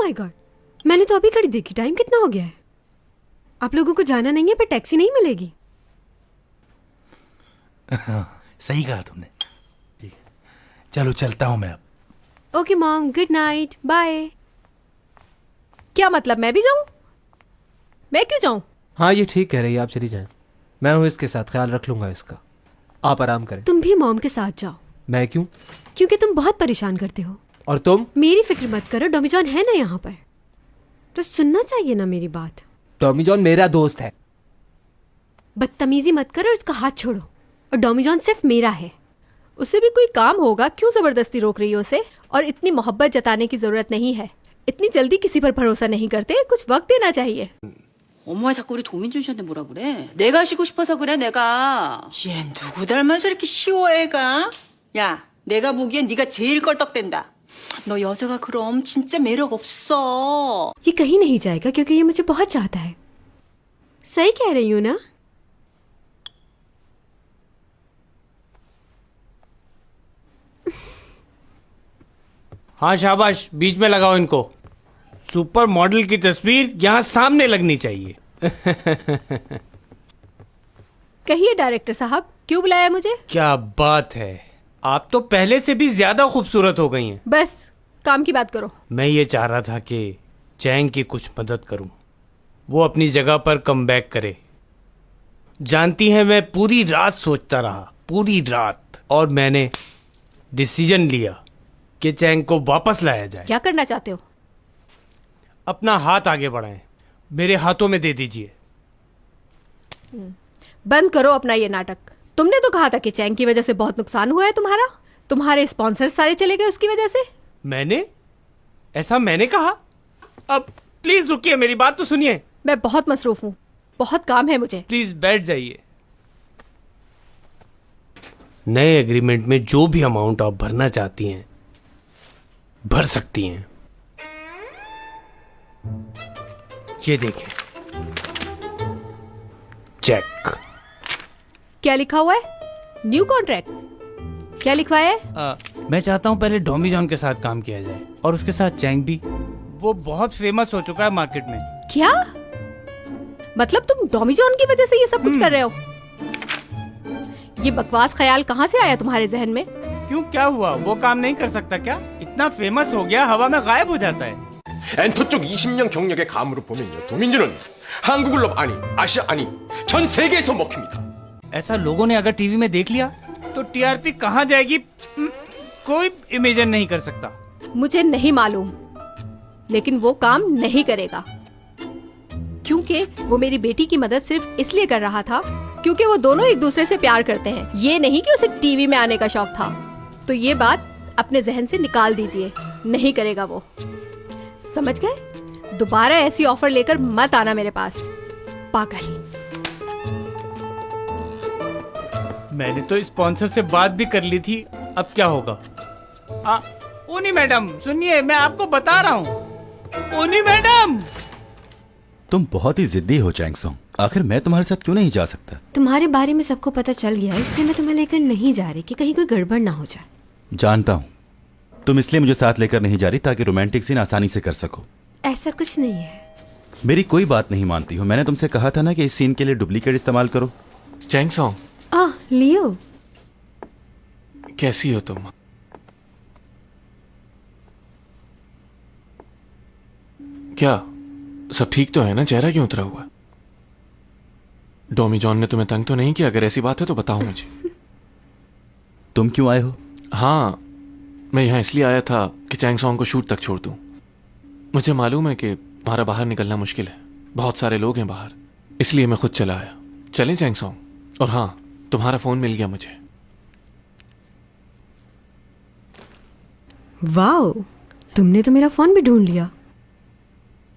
Speaker 1: माय गॉड, मैंने तो अभी घड़ी देखी, टाइम कितना हो गया है? आप लोगों को जाना नहीं है, पर टैक्सी नहीं मिलेगी।
Speaker 5: सही कहा तुमने। ठीक है, चलो चलता हूं मैं अब।
Speaker 1: Okay mom, good night, bye.
Speaker 13: क्या मतलब मैं भी जाऊं? मैं क्यों जाऊं?
Speaker 12: हाँ ये ठीक कह रही है, आप चली जाएं। मैं हूँ इसके साथ, ख्याल रख लूंगा इसका। आप आराम करें।
Speaker 1: तुम भी मॉम के साथ जाओ।
Speaker 12: मैं क्यों?
Speaker 1: क्योंकि तुम बहुत परेशान करते हो।
Speaker 12: और तुम?
Speaker 1: मेरी फिक्र मत करो, डॉमी जॉन है ना यहाँ पर, तो सुनना चाहिए ना मेरी बात।
Speaker 12: टॉमी जॉन मेरा दोस्त है।
Speaker 1: बदतमीजी मत करो और उसका हाथ छोड़ो। और डॉमी जॉन सिर्फ मेरा है।
Speaker 13: उसे भी कोई काम होगा, क्यों जबरदस्ती रोक रही हो उसे? और इतनी मोहब्बत जताने की जरूरत नहीं है। इतनी जल्दी किसी पर भरोसा नहीं करते, कुछ वक्त देना चाहिए।
Speaker 16: 엄마 자꾸 우리 도민준 씨한테 뭐라 그래? 내가 쉬고 싶어서 그래, 내가.
Speaker 17: 얘 누구 닮아서 이렇게 쉬워 애가? 야, 내가 보기엔 네가 제일 껄떡댄다. 너 여자가 그럼 진짜 매력 없어.
Speaker 1: ये कहीं नहीं जाएगा क्योंकि ये मुझे बहुत चाहता है। सही कह रही हूँ ना?
Speaker 7: हाँ शाबाश, बीच में लगाओ इनको। सुपर मॉडल की तस्वीर यहाँ सामने लगनी चाहिए।
Speaker 13: कहिए डायरेक्टर साहब, क्यों बुलाया मुझे?
Speaker 7: क्या बात है, आप तो पहले से भी ज्यादा खूबसूरत हो गई हैं।
Speaker 13: बस काम की बात करो।
Speaker 7: मैं ये चाह रहा था कि चैंग की कुछ मदद करूं, वो अपनी जगह पर कम बैक करे। जानती हैं मैं पूरी रात सोचता रहा, पूरी रात, और मैंने डिसीजन लिया कि चैंग को वापस लाया जाए।
Speaker 13: क्या करना चाहते हो?
Speaker 7: अपना हाथ आगे बढ़ाएं, मेरे हाथों में दे दीजिए।
Speaker 13: बंद करो अपना ये नाटक। तुमने तो कहा था कि चैंग की वजह से बहुत नुकसान हुआ है तुम्हारा। तुम्हारे स्पॉन्सर सारे चले गए उसकी वजह से।
Speaker 7: मैंने? ऐसा मैंने कहा? अब प्लीज रुकिए, मेरी बात तो सुनिए।
Speaker 13: मैं बहुत मसरूफ हूँ, बहुत काम है मुझे।
Speaker 7: प्लीज बैठ जाइए। नए एग्रीमेंट में जो भी अमाउंट आप भरना चाहती हैं भर सकती हैं। ये देखें, चेक।
Speaker 13: क्या लिखा हुआ है? New contract? क्या लिखवाया है?
Speaker 7: मैं चाहता हूं पहले डॉमी जॉन के साथ काम किया जाए और उसके साथ चैंग भी। वो बहुत फेमस हो चुका है मार्केट में।
Speaker 13: क्या मतलब तुम डॉमी जॉन की वजह से ये सब कुछ कर रहे हो? ये बकवास ख्याल कहाँ से आया तुम्हारे जहन में?
Speaker 7: क्यों, क्या हुआ? वो काम नहीं कर सकता क्या? इतना फेमस हो गया, हवा में गायब हो जाता है।
Speaker 18: 엔터 쪽 20년 경력의 감으로 보면요, 도민준은 한국을 아니 아시아 아니 전 세계에서 먹힙니다.
Speaker 7: ऐसा लोगों ने अगर टीवी में देख लिया तो टीआरपी कहाँ जाएगी कोई इमेजिन नहीं कर सकता।
Speaker 13: मुझे नहीं मालूम, लेकिन वो काम नहीं करेगा, क्योंकि वो मेरी बेटी की मदद सिर्फ इसलिए कर रहा था क्योंकि वो दोनों एक दूसरे से प्यार करते हैं। ये नहीं कि उसे टीवी में आने का शौक था। तो ये बात अपने जहन से निकाल दीजिए, नहीं करेगा वो। समझ गए? दोबारा ऐसी ऑफर लेकर मत आना मेरे पास, पागल।
Speaker 7: मैंने तो स्पॉन्सर से बात भी कर ली थी, अब क्या होगा? ओनी मैडम सुनिए, मैं आपको बता रहा हूँ। ओनी मैडम,
Speaker 2: तुम बहुत ही जिद्दी हो चैंग सोंग। आखिर मैं तुम्हारे साथ क्यों नहीं जा सकता?
Speaker 1: तुम्हारे बारे में सबको पता चल गया है, इसलिए मैं तुम्हें लेकर नहीं जा रही कि कहीं कोई गड़बड़ ना हो जाए।
Speaker 2: जानता हूँ, तुम इसलिए मुझे साथ लेकर नहीं जा रही ताकि रोमांटिक सीन आसानी से कर सको।
Speaker 1: ऐसा कुछ नहीं है।
Speaker 2: मेरी कोई बात नहीं मानती हो। मैंने तुमसे कहा था ना कि इस सीन के लिए डुप्लीकेट इस्तेमाल करो।
Speaker 9: चैंग सोंग,
Speaker 1: लियो,
Speaker 9: कैसी हो तुम? क्या सब ठीक तो है ना? चेहरा क्यों उतरा हुआ? डॉमी जॉन ने तुम्हें तंग तो नहीं किया? अगर ऐसी बात है तो बताओ मुझे।
Speaker 2: तुम क्यों आए हो?
Speaker 9: हाँ, मैं यहाँ इसलिए आया था कि चैंग सोंग को शूट तक छोड़ दूं। मुझे मालूम है कि तुम्हारा बाहर निकलना मुश्किल है, बहुत सारे लोग हैं बाहर, इसलिए मैं खुद चला आया। चलें चैंग सोंग? और हाँ, तुम्हारा फोन मिल गया मुझे।
Speaker 1: वाओ, तुमने तो मेरा फोन भी ढूंढ लिया।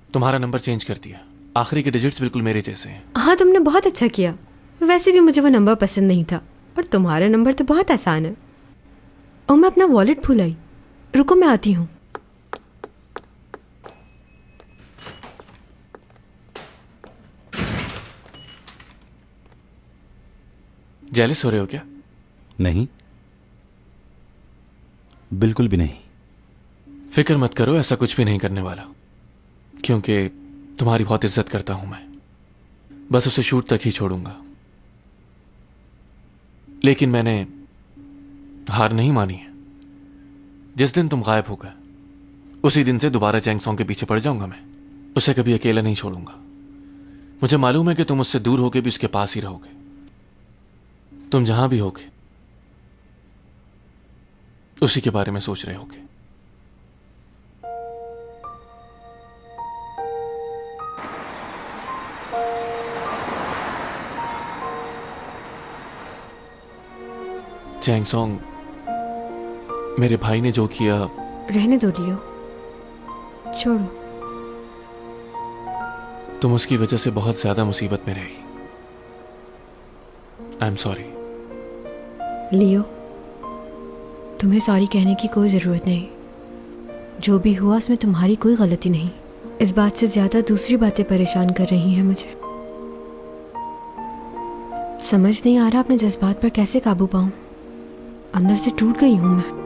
Speaker 9: तुम्हारा नंबर चेंज कर दिया, आखिरी के डिजिट्स बिल्कुल मेरे जैसे हैं।
Speaker 1: हाँ, तुमने बहुत अच्छा किया। वैसे भी मुझे वो नंबर पसंद नहीं था, और तुम्हारा नंबर तो बहुत आसान है। और मैं अपना वॉलेट भूल आई। रुको, मैं आती हूँ।
Speaker 9: जेलस हो रहे हो क्या?
Speaker 2: नहीं, बिल्कुल भी नहीं।
Speaker 9: फिक्र मत करो, ऐसा कुछ भी नहीं करने वाला। क्योंकि तुम्हारी बहुत इज्जत करता हूं मैं। बस उसे शूट तक ही छोड़ूंगा। लेकिन मैंने हार नहीं मानी है। जिस दिन तुम गायब हो गए उसी दिन से दोबारा चैंग सॉन्ग के पीछे पड़ जाऊंगा मैं। उसे कभी अकेला नहीं छोड़ूंगा। मुझे मालूम है कि तुम उससे दूर होके भी उसके पास ही रहोगे। तुम जहां भी होगे उसी के बारे में सोच रहे होगे। चैंग सॉन्ग, मेरे भाई ने जो किया।
Speaker 1: रहने दो लियो, छोड़ो।
Speaker 9: तुम उसकी वजह से बहुत ज्यादा मुसीबत में रही। I am sorry.
Speaker 1: लियो, तुम्हें सॉरी कहने की कोई ज़रूरत नहीं। जो भी हुआ उसमें तुम्हारी कोई गलती नहीं। इस बात से ज़्यादा दूसरी बातें परेशान कर रही हैं मुझे। समझ नहीं आ रहा अपने जज्बात पर कैसे काबू पाऊं। अंदर से टूट गई हूं मैं।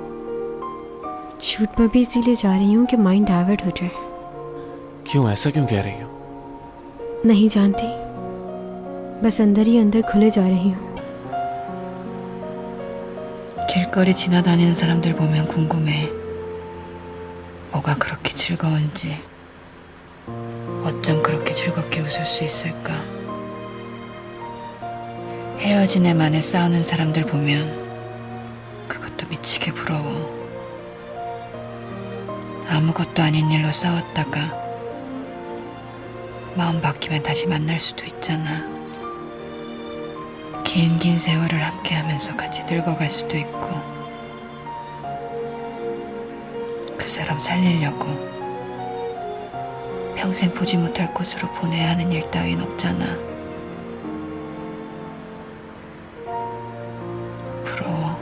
Speaker 1: शूट पर भी इसीलिए जा रही हूं कि माइंड डाइवर्ट हो जाए।
Speaker 9: क्यों, ऐसा क्यों कह रही हो?
Speaker 1: नहीं जानती, बस अंदर ही अंदर खुले जा रही हूं।
Speaker 11: 길거리 지나다니는 사람들 보면 궁금해. 뭐가 그렇게 즐거운지, 어쩜 그렇게 즐겁게 웃을 수 있을까? 헤어진 애 만에 싸우는 사람들 보면 그것도 미치게 부러워. 아무것도 아닌 일로 싸웠다가 마음 바뀌면 다시 만날 수도 있잖아. 긴 세월을 함께하면서 같이 늙어갈 수도 있고. 그 사람 살리려고 평생 보지 못할 곳으로 보내야 하는 일 따윈 없잖아. 부러워.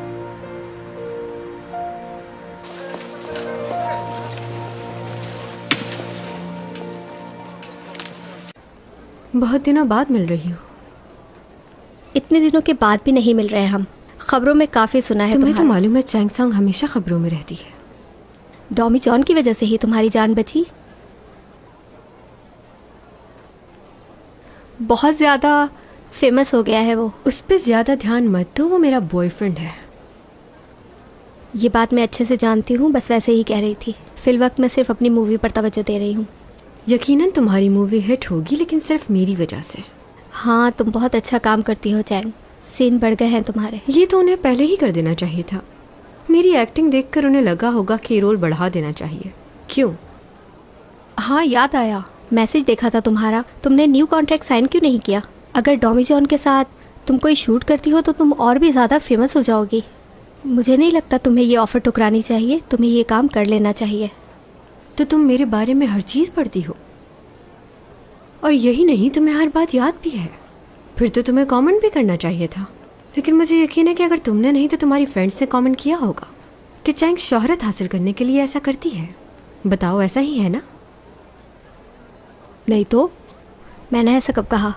Speaker 1: बहुत दिनों बाद मिल रही हो।
Speaker 13: इतने दिनों के बाद भी नहीं मिल रहे हम। खबरों में काफ़ी सुना है
Speaker 1: तुम्हें तो
Speaker 13: तुम्हारा।
Speaker 1: मालूम है चैंग सॉन्ग हमेशा खबरों में रहती है।
Speaker 13: डॉमी जॉन की वजह से ही तुम्हारी जान बची। बहुत ज़्यादा फेमस हो गया है वो।
Speaker 1: उस पर ज़्यादा ध्यान मत दो, वो मेरा बॉयफ्रेंड है।
Speaker 13: ये बात मैं अच्छे से जानती हूँ, बस वैसे ही कह रही थी। फिलवक्त मैं सिर्फ अपनी मूवी पर तवज्जो दे रही हूँ।
Speaker 1: यकीनन तुम्हारी मूवी हिट होगी, लेकिन सिर्फ मेरी वजह से।
Speaker 13: हाँ, तुम बहुत अच्छा काम करती हो चैंग। सीन बढ़ गए हैं तुम्हारे।
Speaker 1: ये तो उन्हें पहले ही कर देना चाहिए था। मेरी एक्टिंग देखकर उन्हें लगा होगा कि रोल बढ़ा देना चाहिए। क्यों?
Speaker 13: हाँ, याद आया, मैसेज देखा था तुम्हारा। तुमने न्यू कॉन्ट्रैक्ट साइन क्यों नहीं किया? अगर डॉमी जॉन के साथ तुम कोई शूट करती हो तो तुम और भी ज़्यादा फेमस हो जाओगी। मुझे नहीं लगता तुम्हें ये ऑफ़र ठुकरानी चाहिए। तुम्हें ये काम कर लेना चाहिए।
Speaker 1: तो तुम मेरे बारे में हर चीज़ पढ़ती हो, और यही नहीं, तुम्हें हर बात याद भी है। फिर तो तुम्हें कमेंट भी करना चाहिए था। लेकिन मुझे यकीन है कि अगर तुमने नहीं तो तुम्हारी फ्रेंड्स ने कमेंट किया होगा कि चैंग शोहरत हासिल करने के लिए ऐसा करती है। बताओ, ऐसा ही है ना?
Speaker 13: नहीं तो मैंने ऐसा कब कहा?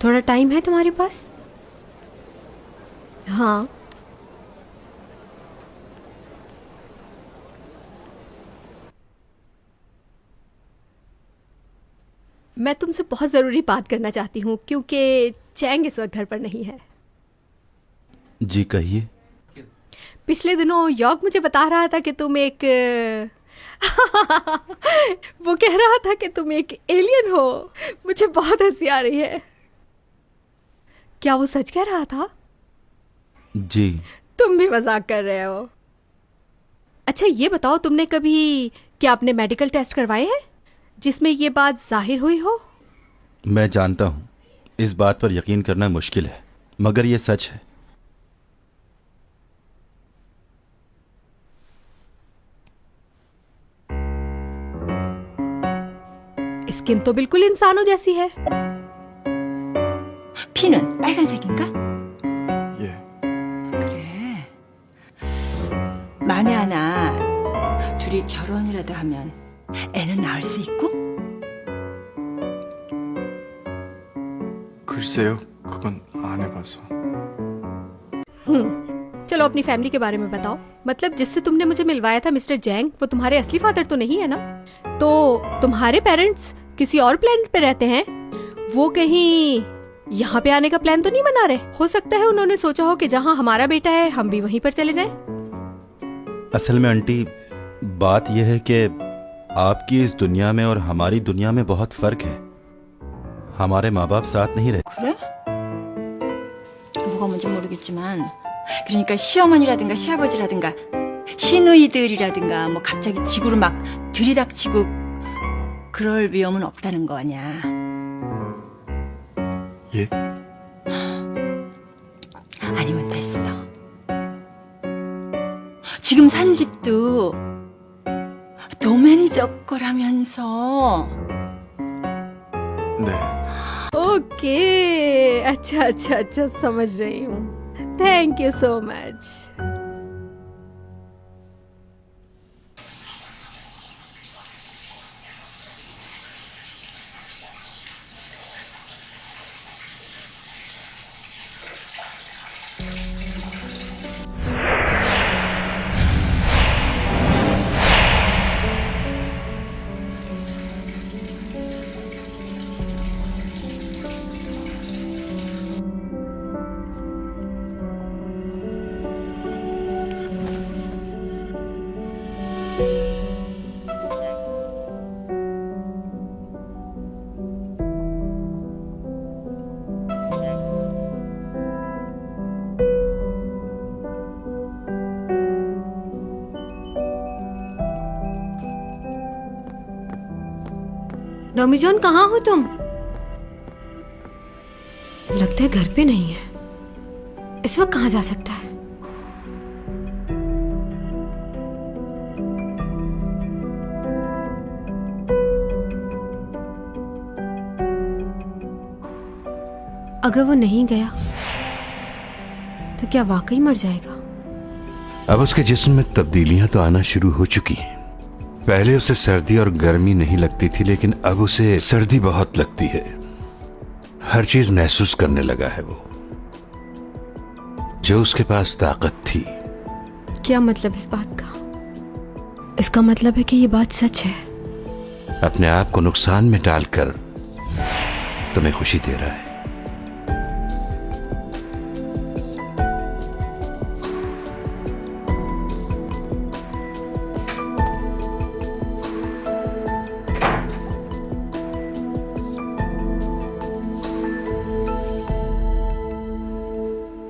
Speaker 1: थोड़ा टाइम है तुम्हारे पास?
Speaker 13: हाँ। मैं तुमसे बहुत ज़रूरी बात करना चाहती हूँ, क्योंकि चैंग इस वक्त घर पर नहीं है।
Speaker 2: जी कहिए।
Speaker 13: पिछले दिनों यॉर्क मुझे बता रहा था कि तुम एक वो कह रहा था कि तुम एक एलियन हो। मुझे बहुत हंसी आ रही है। क्या वो सच कह रहा था?
Speaker 2: जी।
Speaker 13: तुम भी मजाक कर रहे हो। अच्छा, ये बताओ, तुमने कभी क्या अपने मेडिकल टेस्ट करवाए हैं जिसमें ये बात जाहिर हुई हो?
Speaker 2: मैं जानता हूं इस बात पर यकीन करना मुश्किल है, मगर ये सच है।
Speaker 13: स्किन तो बिल्कुल इंसानों जैसी है।
Speaker 17: 피는 빨간색인가?
Speaker 15: 예.
Speaker 17: 그래. 만에 하나 둘이 결혼이라도 하면 애는 낳을 수 있고?
Speaker 15: 글쎄요, 그건 안 해봐서.
Speaker 13: चलो अपनी फैमिली के बारे में बताओ। मतलब जिससे तुमने मुझे मिलवाया था मिस्टर जैंग, वो तुम्हारे असली फादर तो नहीं है ना? तो तुम्हारे पेरेंट्स किसी और प्लेनेट पे रहते हैं? वो कहीं यहाँ पे आने का प्लान तो नहीं बना रहे? हो सकता है उन्होंने सोचा हो कि जहाँ हमारा बेटा है हम भी वहीं पर चले जाएं।
Speaker 2: असल में आंटी, बात यह है कि आपकी इस दुनिया में और हमारी दुनिया में बहुत फर्क है। हमारे माँ बाप साथ नहीं रहते।
Speaker 17: 그래? 뭐가 뭔지 모르겠지만 그러니까 시어머니라든가 시아버지라든가 시누이들이라든가 뭐 갑자기 지구로 막 들이닥치고 그럴 위험은 없다는 거 아니야.
Speaker 2: 예?
Speaker 17: 아니면 됐어. 지금 사는 집도 도매니저 거라면서.
Speaker 2: 네.
Speaker 13: ओके, अच्छा अच्छा अच्छा, समझ रही हूँ। Thank you so much.
Speaker 1: डोमिजोन, कहाँ हो तुम? लगता है घर पे नहीं है। इस वक्त कहाँ जा सकता है? अगर वो नहीं गया तो क्या वाकई मर जाएगा?
Speaker 19: अब उसके जिस्म में तब्दीलियां तो आना शुरू हो चुकी हैं। पहले उसे सर्दी और गर्मी नहीं लगती थी, लेकिन अब उसे सर्दी बहुत लगती है। हर चीज महसूस करने लगा है वो, जो उसके पास ताकत थी।
Speaker 1: क्या मतलब इस बात का? इसका मतलब है कि ये बात सच है।
Speaker 19: अपने आप को नुकसान में डालकर तुम्हें खुशी दे रहा है।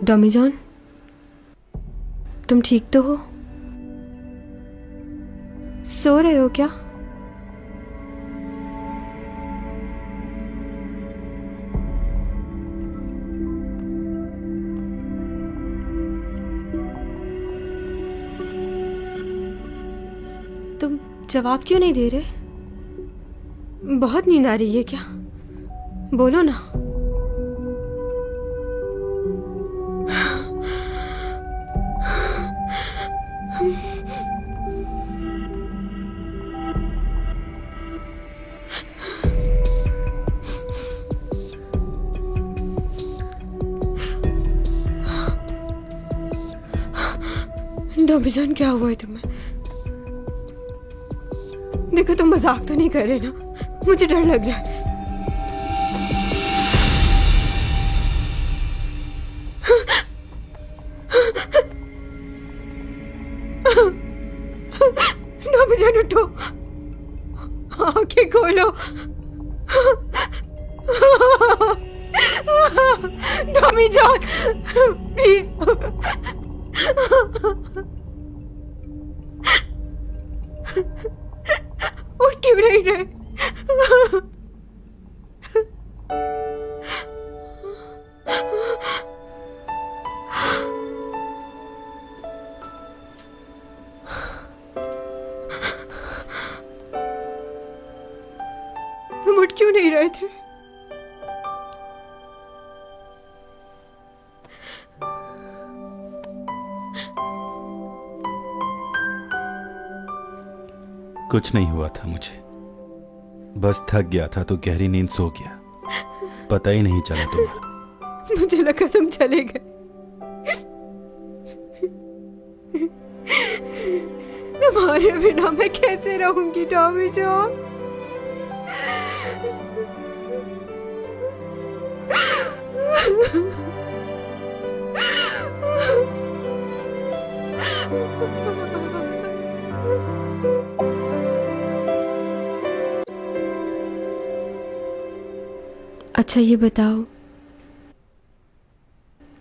Speaker 1: डोमिजोन, तुम ठीक तो हो? सो रहे हो क्या? तुम जवाब क्यों नहीं दे रहे? बहुत नींद आ रही है क्या? बोलो ना। डोमिजोन, क्या हुआ है तुम्हें? देखो, तुम मजाक तो नहीं कर रहे ना? मुझे डर लग रहा है। डोमिजोन, उठो, आंखें खोलो। डोमिजोन, प्लीज। उठ क्यों नहीं रहे? तुम उठ क्यों नहीं रहे थे?
Speaker 2: कुछ नहीं हुआ था मुझे, बस थक गया था तो गहरी नींद सो गया, पता ही नहीं चला तुम्हारा।
Speaker 13: मुझे लगा तुम चले गए।
Speaker 1: तुम्हारे बिना मैं कैसे रहूंगी टॉमी जॉन? अच्छा ये बताओ,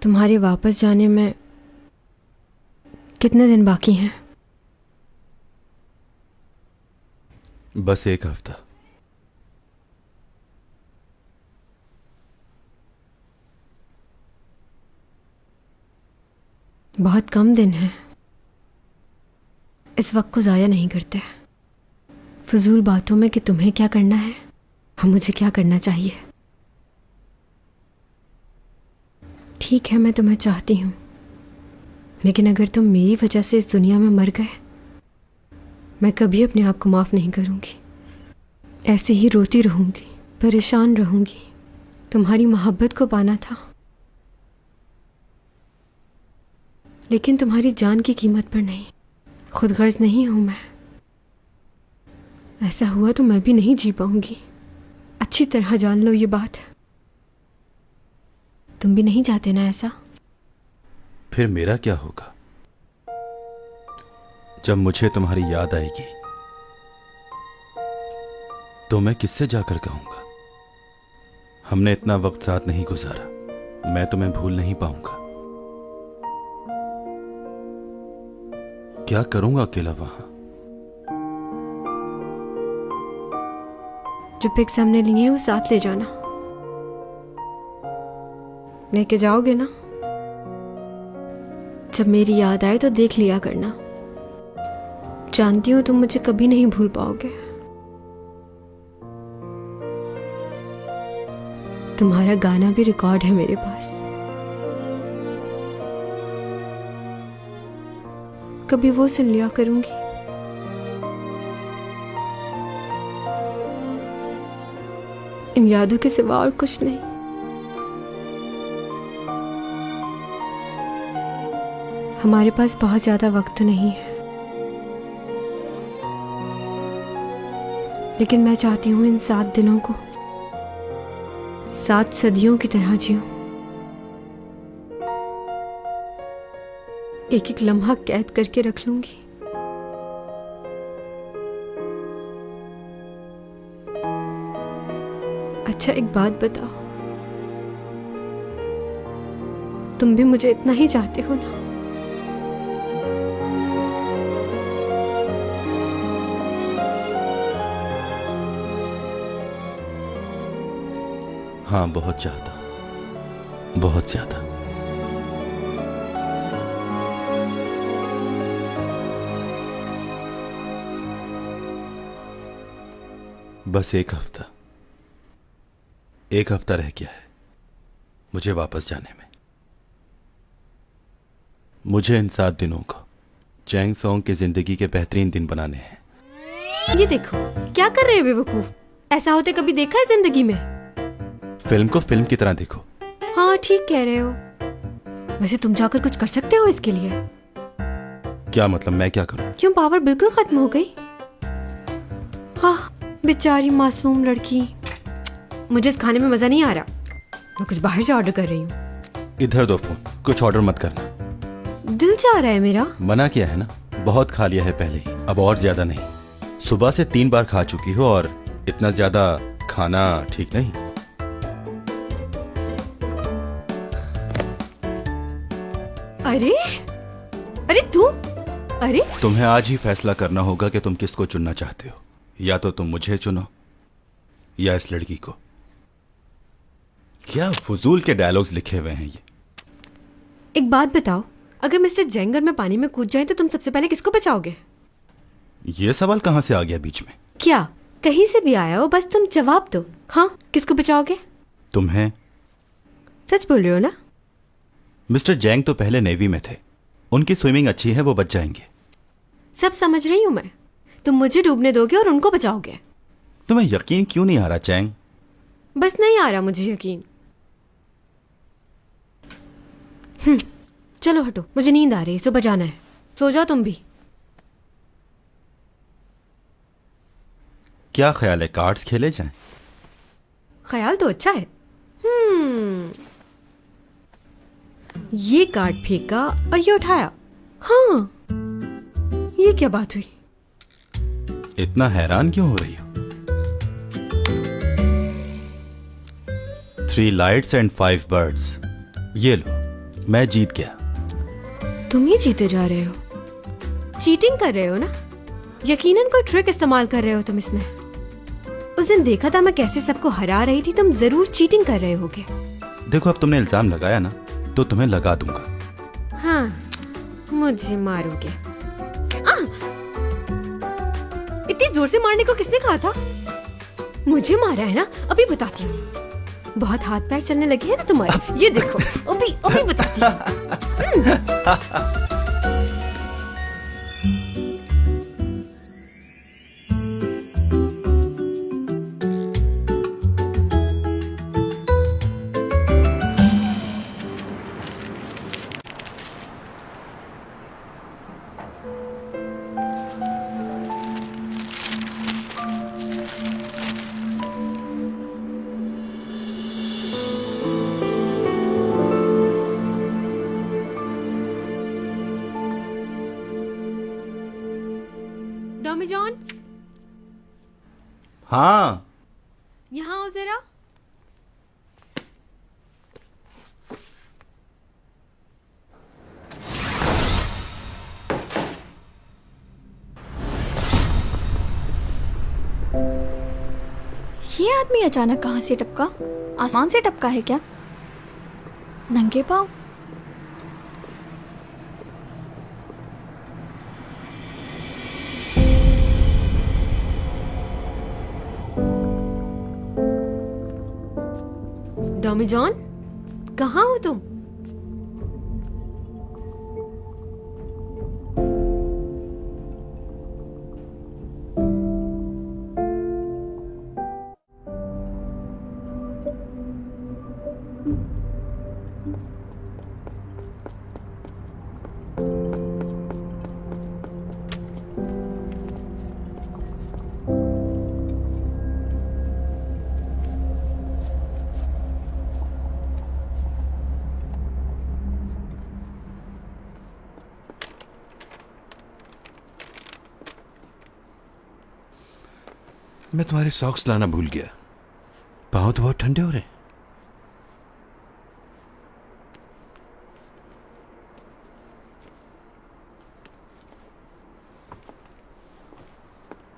Speaker 1: तुम्हारे वापस जाने में कितने दिन बाकी हैं?
Speaker 2: बस 1 हफ्ता।
Speaker 1: बहुत कम दिन हैं। इस वक्त को ज़ाया नहीं करते फजूल बातों में कि तुम्हें क्या करना है और मुझे क्या करना चाहिए। ठीक है, मैं तुम्हें चाहती हूँ, लेकिन अगर तुम मेरी वजह से इस दुनिया में मर गए, मैं कभी अपने आप को माफ़ नहीं करूँगी। ऐसे ही रोती रहूँगी, परेशान रहूँगी। तुम्हारी मोहब्बत को पाना था, लेकिन तुम्हारी जान की कीमत पर नहीं। खुदगर्ज नहीं हूँ मैं। ऐसा हुआ तो मैं भी नहीं जी पाऊंगी। अच्छी तरह जान लो ये बात। तुम भी नहीं चाहते ना ऐसा?
Speaker 2: फिर मेरा क्या होगा? जब मुझे तुम्हारी याद आएगी तो मैं किससे जाकर कहूंगा हमने इतना वक्त साथ नहीं गुजारा, मैं तुम्हें भूल नहीं पाऊंगा। क्या करूंगा अकेला वहां?
Speaker 1: जो पिक्स हमने लिए हैं वो साथ ले जाना। लेके जाओगे ना? जब मेरी याद आए तो देख लिया करना। जानती हूं तुम मुझे कभी नहीं भूल पाओगे। तुम्हारा गाना भी रिकॉर्ड है मेरे पास। कभी वो सुन लिया करूंगी। इन यादों के सिवा और कुछ नहीं। हमारे पास बहुत ज्यादा वक्त तो नहीं है, लेकिन मैं चाहती हूं इन 7 दिनों को 7 सदियों की तरह जीऊं। एक एक लम्हा कैद करके रख लूंगी। अच्छा एक बात बताओ, तुम भी मुझे इतना ही चाहते हो ना?
Speaker 2: हाँ, बहुत चाहता, बहुत ज्यादा। बस 1 हफ्ता, 1 हफ्ता रह गया है मुझे वापस जाने में। मुझे इन 7 दिनों को चैंग सॉन्ग की जिंदगी के बेहतरीन दिन बनाने हैं।
Speaker 1: ये देखो क्या कर रहे हो बेवकूफ। ऐसा होते कभी देखा है जिंदगी में?
Speaker 2: फिल्म को फिल्म की तरह देखो।
Speaker 1: हाँ ठीक कह रहे हो। वैसे तुम जाकर कुछ कर सकते हो इसके लिए?
Speaker 2: क्या मतलब, मैं क्या करूं?
Speaker 1: क्यों, पावर बिल्कुल खत्म हो गई? हाँ बेचारी मासूम लड़की। मुझे इस खाने में मजा नहीं आ रहा। मैं कुछ बाहर से ऑर्डर कर रही हूँ।
Speaker 2: इधर दो फोन, कुछ ऑर्डर मत करना।
Speaker 1: दिल चाह रहा है मेरा।
Speaker 2: मना किया है ना, बहुत खा लिया है पहले ही, अब और ज्यादा नहीं। सुबह से 3 बार खा चुकी हो और इतना ज्यादा खाना ठीक नहीं।
Speaker 1: अरे अरे तू, अरे
Speaker 2: तुम्हें आज ही फैसला करना होगा कि तुम किसको चुनना चाहते हो। या तो तुम मुझे चुनो या इस लड़की को। क्या फजूल के डायलॉग्स लिखे हुए हैं ये।
Speaker 1: एक बात बताओ, अगर मिस्टर जेंगर में पानी में कूद जाए तो तुम सबसे पहले किसको बचाओगे?
Speaker 2: ये सवाल कहां से आ गया बीच में?
Speaker 1: क्या कहीं से भी आया हो, बस तुम जवाब दो। हाँ, किसको बचाओगे?
Speaker 2: तुम्हें।
Speaker 1: सच बोल रहे हो ना?
Speaker 2: मिस्टर जैंग तो पहले नेवी में थे, उनकी स्विमिंग अच्छी है, वो बच जाएंगे।
Speaker 1: सब समझ रही हूं मैं। तुम मुझे डूबने दोगे और उनको बचाओगे।
Speaker 2: तुम्हें यकीन क्यों नहीं आ रहा चैंग?
Speaker 1: बस नहीं आ रहा मुझे यकीन। चलो हटो, मुझे नींद आ रही है, सुबह जाना है। सो जाओ तुम भी।
Speaker 2: क्या ख्याल है, कार्ड्स खेले जाएं?
Speaker 1: ख्याल तो अच्छा है। ये कार्ड फेंका और ये उठाया। हाँ, ये क्या बात हुई?
Speaker 2: इतना हैरान क्यों हो रही हो? 3 लाइट्स एंड 5 बर्ड्स। ये लो, मैं जीत गया।
Speaker 1: तुम ही जीते जा रहे हो। चीटिंग कर रहे हो ना? यकीनन कोई ट्रिक इस्तेमाल कर रहे हो तुम इसमें। उस दिन देखा था मैं कैसे सबको हरा रही थी, तुम जरूर चीटिंग कर रहे होगे।
Speaker 2: देखो, अब तुमने इल्जाम लगाया ना, तो तुम्हें लगा दूंगा।
Speaker 1: हाँ, मुझे मारोगे। इतनी जोर से मारने को किसने कहा था? मुझे मारा है ना, अभी बताती हूँ। बहुत हाथ पैर चलने लगे हैं ना तुम्हारे, ये देखो, अभी अभी बताती हूँ। टॉमी जॉन,
Speaker 2: हाँ,
Speaker 1: यहाँ आओ जरा।
Speaker 6: ये आदमी अचानक कहाँ से टपका? आसमान से टपका है क्या? नंगे पाँव?
Speaker 1: टॉमी जॉन, कहाँ हो तुम?
Speaker 19: मैं तुम्हारे सॉक्स लाना भूल गया। पाँव तो बहुत ठंडे हो रहे हैं।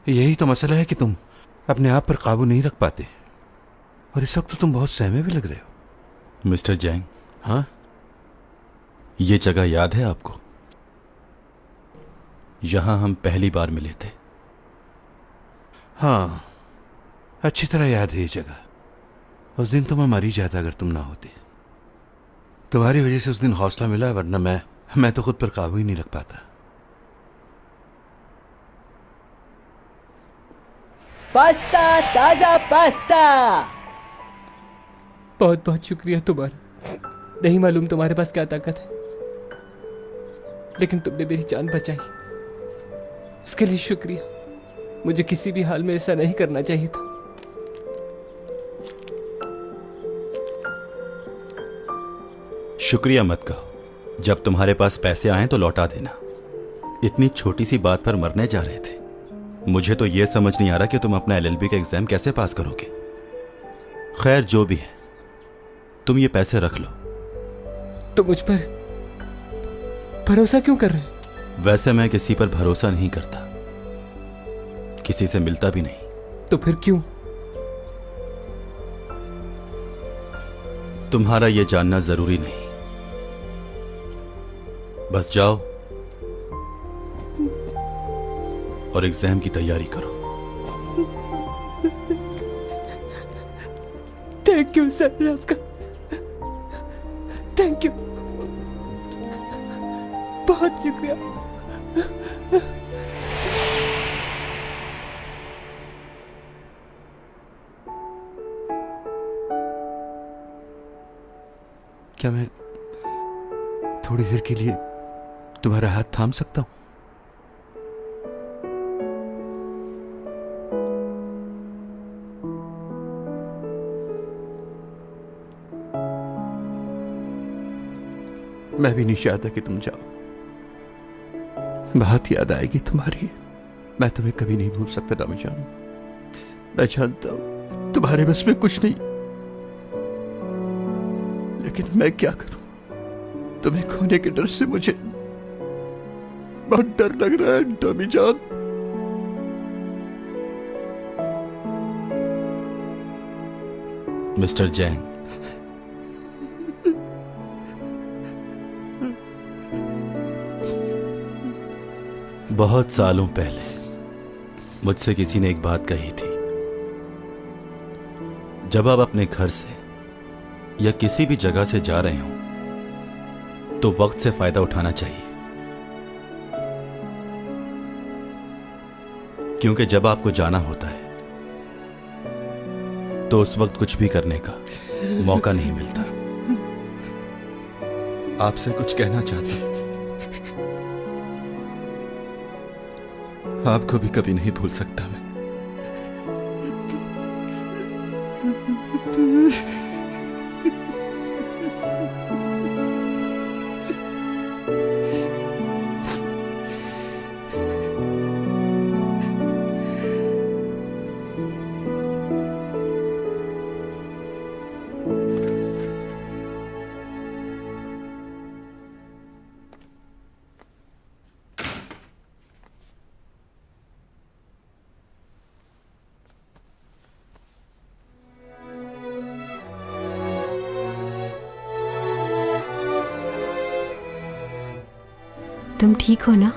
Speaker 19: यही तो मसला है कि तुम अपने आप पर काबू नहीं रख पाते, और इस वक्त तो तुम बहुत सहमे भी लग रहे हो।
Speaker 2: मिस्टर जैंग,
Speaker 19: हाँ,
Speaker 2: ये जगह याद है आपको? यहां हम पहली बार मिले थे।
Speaker 19: हाँ, अच्छी तरह याद है ये जगह। उस दिन तो मैं मर ही जाता अगर तुम ना होते। तुम्हारी वजह से उस दिन हौसला मिला, वरना मैं तो खुद पर काबू ही नहीं रख पाता।
Speaker 17: पास्ता, ताजा पास्ता।
Speaker 7: बहुत बहुत शुक्रिया तुम्हारा। नहीं मालूम तुम्हारे पास क्या ताकत है, लेकिन तुमने मेरी जान बचाई, उसके लिए शुक्रिया। मुझे किसी भी हाल में ऐसा नहीं करना चाहिए था।
Speaker 2: शुक्रिया मत कहो। जब तुम्हारे पास पैसे आए तो लौटा देना। इतनी छोटी सी बात पर मरने जा रहे थे। मुझे तो यह समझ नहीं आ रहा कि तुम अपना एलएलबी का एग्जाम कैसे पास करोगे। खैर, जो भी है, तुम ये पैसे रख लो।
Speaker 7: तो मुझ पर भरोसा क्यों कर रहे हो?
Speaker 2: वैसे मैं किसी पर भरोसा नहीं करता, किसी से मिलता भी नहीं।
Speaker 7: तो फिर क्यों?
Speaker 2: तुम्हारा यह जानना जरूरी नहीं। बस जाओ और एग्जाम की तैयारी करो।
Speaker 7: थैंक यू सर, आपका थैंक यू, बहुत शुक्रिया।
Speaker 19: क्या मैं थोड़ी देर के लिए तुम्हारा हाथ थाम सकता हूं? मैं भी नहीं चाहता कि तुम जाओ। बहुत याद आएगी तुम्हारी। मैं तुम्हें कभी नहीं भूल सकता डॉमी जान। मैं जानता हूं तुम्हारे बस में कुछ नहीं, लेकिन मैं क्या करूं? तुम्हें खोने के डर से मुझे बहुत डर लग रहा है डॉमी जान।
Speaker 2: मिस्टर जैंग, बहुत सालों पहले मुझसे किसी ने एक बात कही थी, जब आप अपने घर से या किसी भी जगह से जा रहे हो तो वक्त से फायदा उठाना चाहिए, क्योंकि जब आपको जाना होता है तो उस वक्त कुछ भी करने का मौका नहीं मिलता। आपसे कुछ कहना चाहता हूं, आपको भी कभी नहीं भूल सकता मैं।
Speaker 1: तुम ठीक हो ना?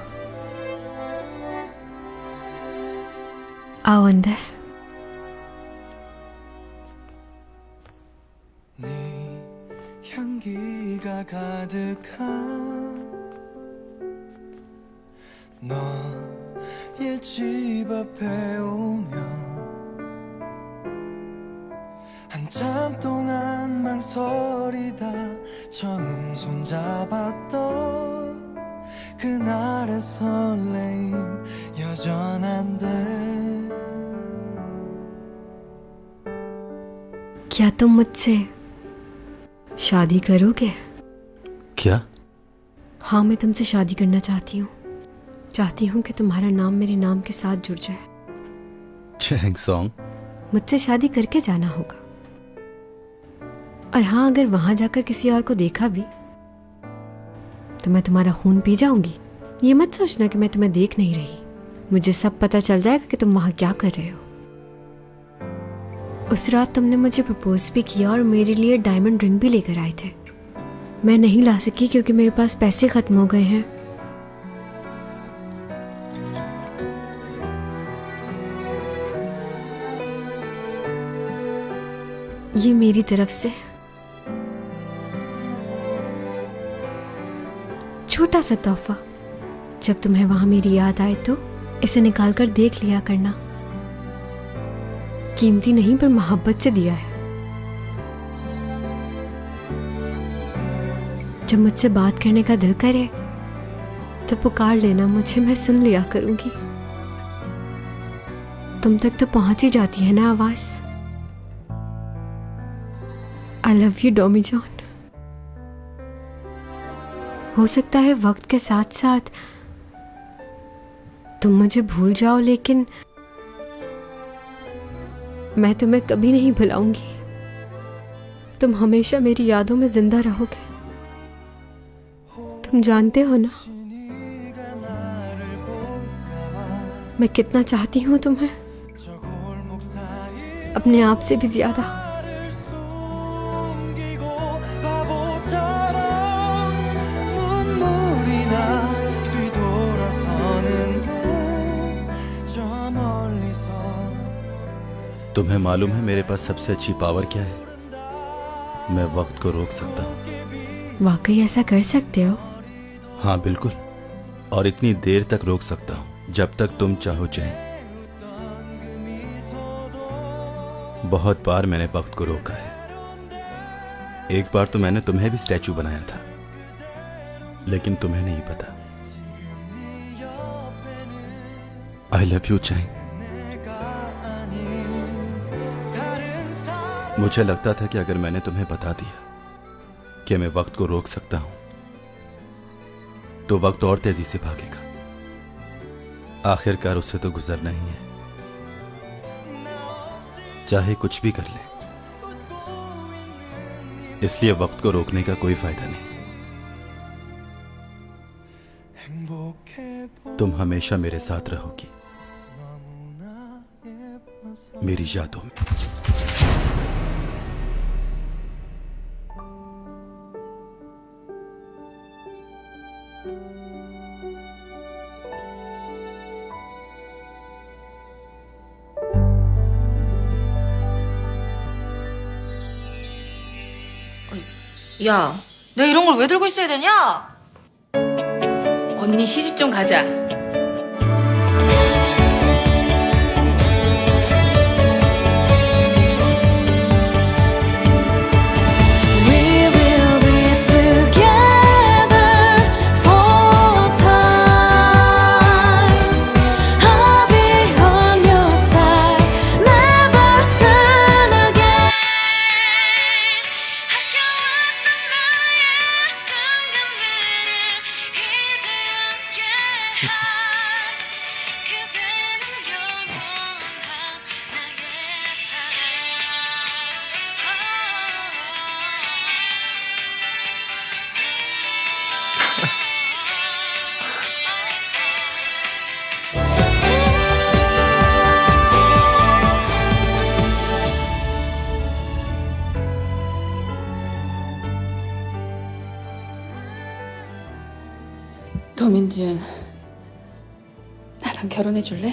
Speaker 1: आओ अंदर।
Speaker 20: 향기가 가득한 너의 집 앞에 오면 한참 동안 망설이다 처음 손잡았던 그날의 설레임 여전한데
Speaker 1: क्या तुम मुझसे शादी करोगे?
Speaker 2: क्या?
Speaker 1: हाँ, मैं तुमसे शादी करना चाहती हूँ। चाहती हूँ कि तुम्हारा नाम मेरे नाम के साथ जुड़ जाए।
Speaker 2: चैंग सॉन्ग,
Speaker 1: मुझसे शादी करके जाना होगा। और हाँ, अगर वहां जाकर किसी और को देखा भी तो मैं तुम्हारा खून पी जाऊंगी। ये मत सोचना कि मैं तुम्हें देख नहीं रही। मुझे सब पता चल जाएगा कि तुम वहां क्या कर रहे हो। उस रात तुमने मुझे प्रपोज भी किया और मेरे लिए डायमंड रिंग भी लेकर आए थे। मैं नहीं ला सकी क्योंकि मेरे पास पैसे खत्म हो गए हैं। ये मेरी तरफ से छोटा सा तोहफा। जब तुम्हें वहां मेरी याद आए तो इसे निकाल कर देख लिया करना। कीमती नहीं पर मोहब्बत से दिया है। जब मुझसे बात करने का दिल करे तो पुकार लेना मुझे, मैं सुन लिया करूंगी। तुम तक तो पहुंच ही जाती है ना आवाज। आई लव यू डॉमी जॉन। हो सकता है वक्त के साथ साथ तुम मुझे भूल जाओ, लेकिन मैं तुम्हें कभी नहीं भुलाऊंगी। तुम हमेशा मेरी यादों में जिंदा रहोगे। तुम जानते हो ना मैं कितना चाहती हूँ तुम्हें, अपने आप से भी ज्यादा।
Speaker 2: तुम्हें मालूम है मेरे पास सबसे अच्छी पावर क्या है? मैं वक्त को रोक सकता हूँ।
Speaker 1: वाकई ऐसा कर सकते हो?
Speaker 2: हाँ बिल्कुल, और इतनी देर तक रोक सकता हूँ जब तक तुम चाहो चैन। बहुत बार मैंने वक्त को रोका है। एक बार तो मैंने तुम्हें भी स्टैचू बनाया था, लेकिन तुम्हें नहीं पता आई लव यू चैंग। मुझे लगता था कि अगर मैंने तुम्हें बता दिया कि मैं वक्त को रोक सकता हूं तो वक्त और तेजी से भागेगा। आखिरकार उससे तो गुजरना ही है, चाहे कुछ भी कर ले। इसलिए वक्त को रोकने का कोई फायदा नहीं। तुम हमेशा मेरे साथ रहोगी, मेरी यादों में।
Speaker 16: 야, 내가 이런 걸 왜 들고 있어야 되냐? 언니 시집 좀 가자. 도민준, 나랑 결혼해 줄래?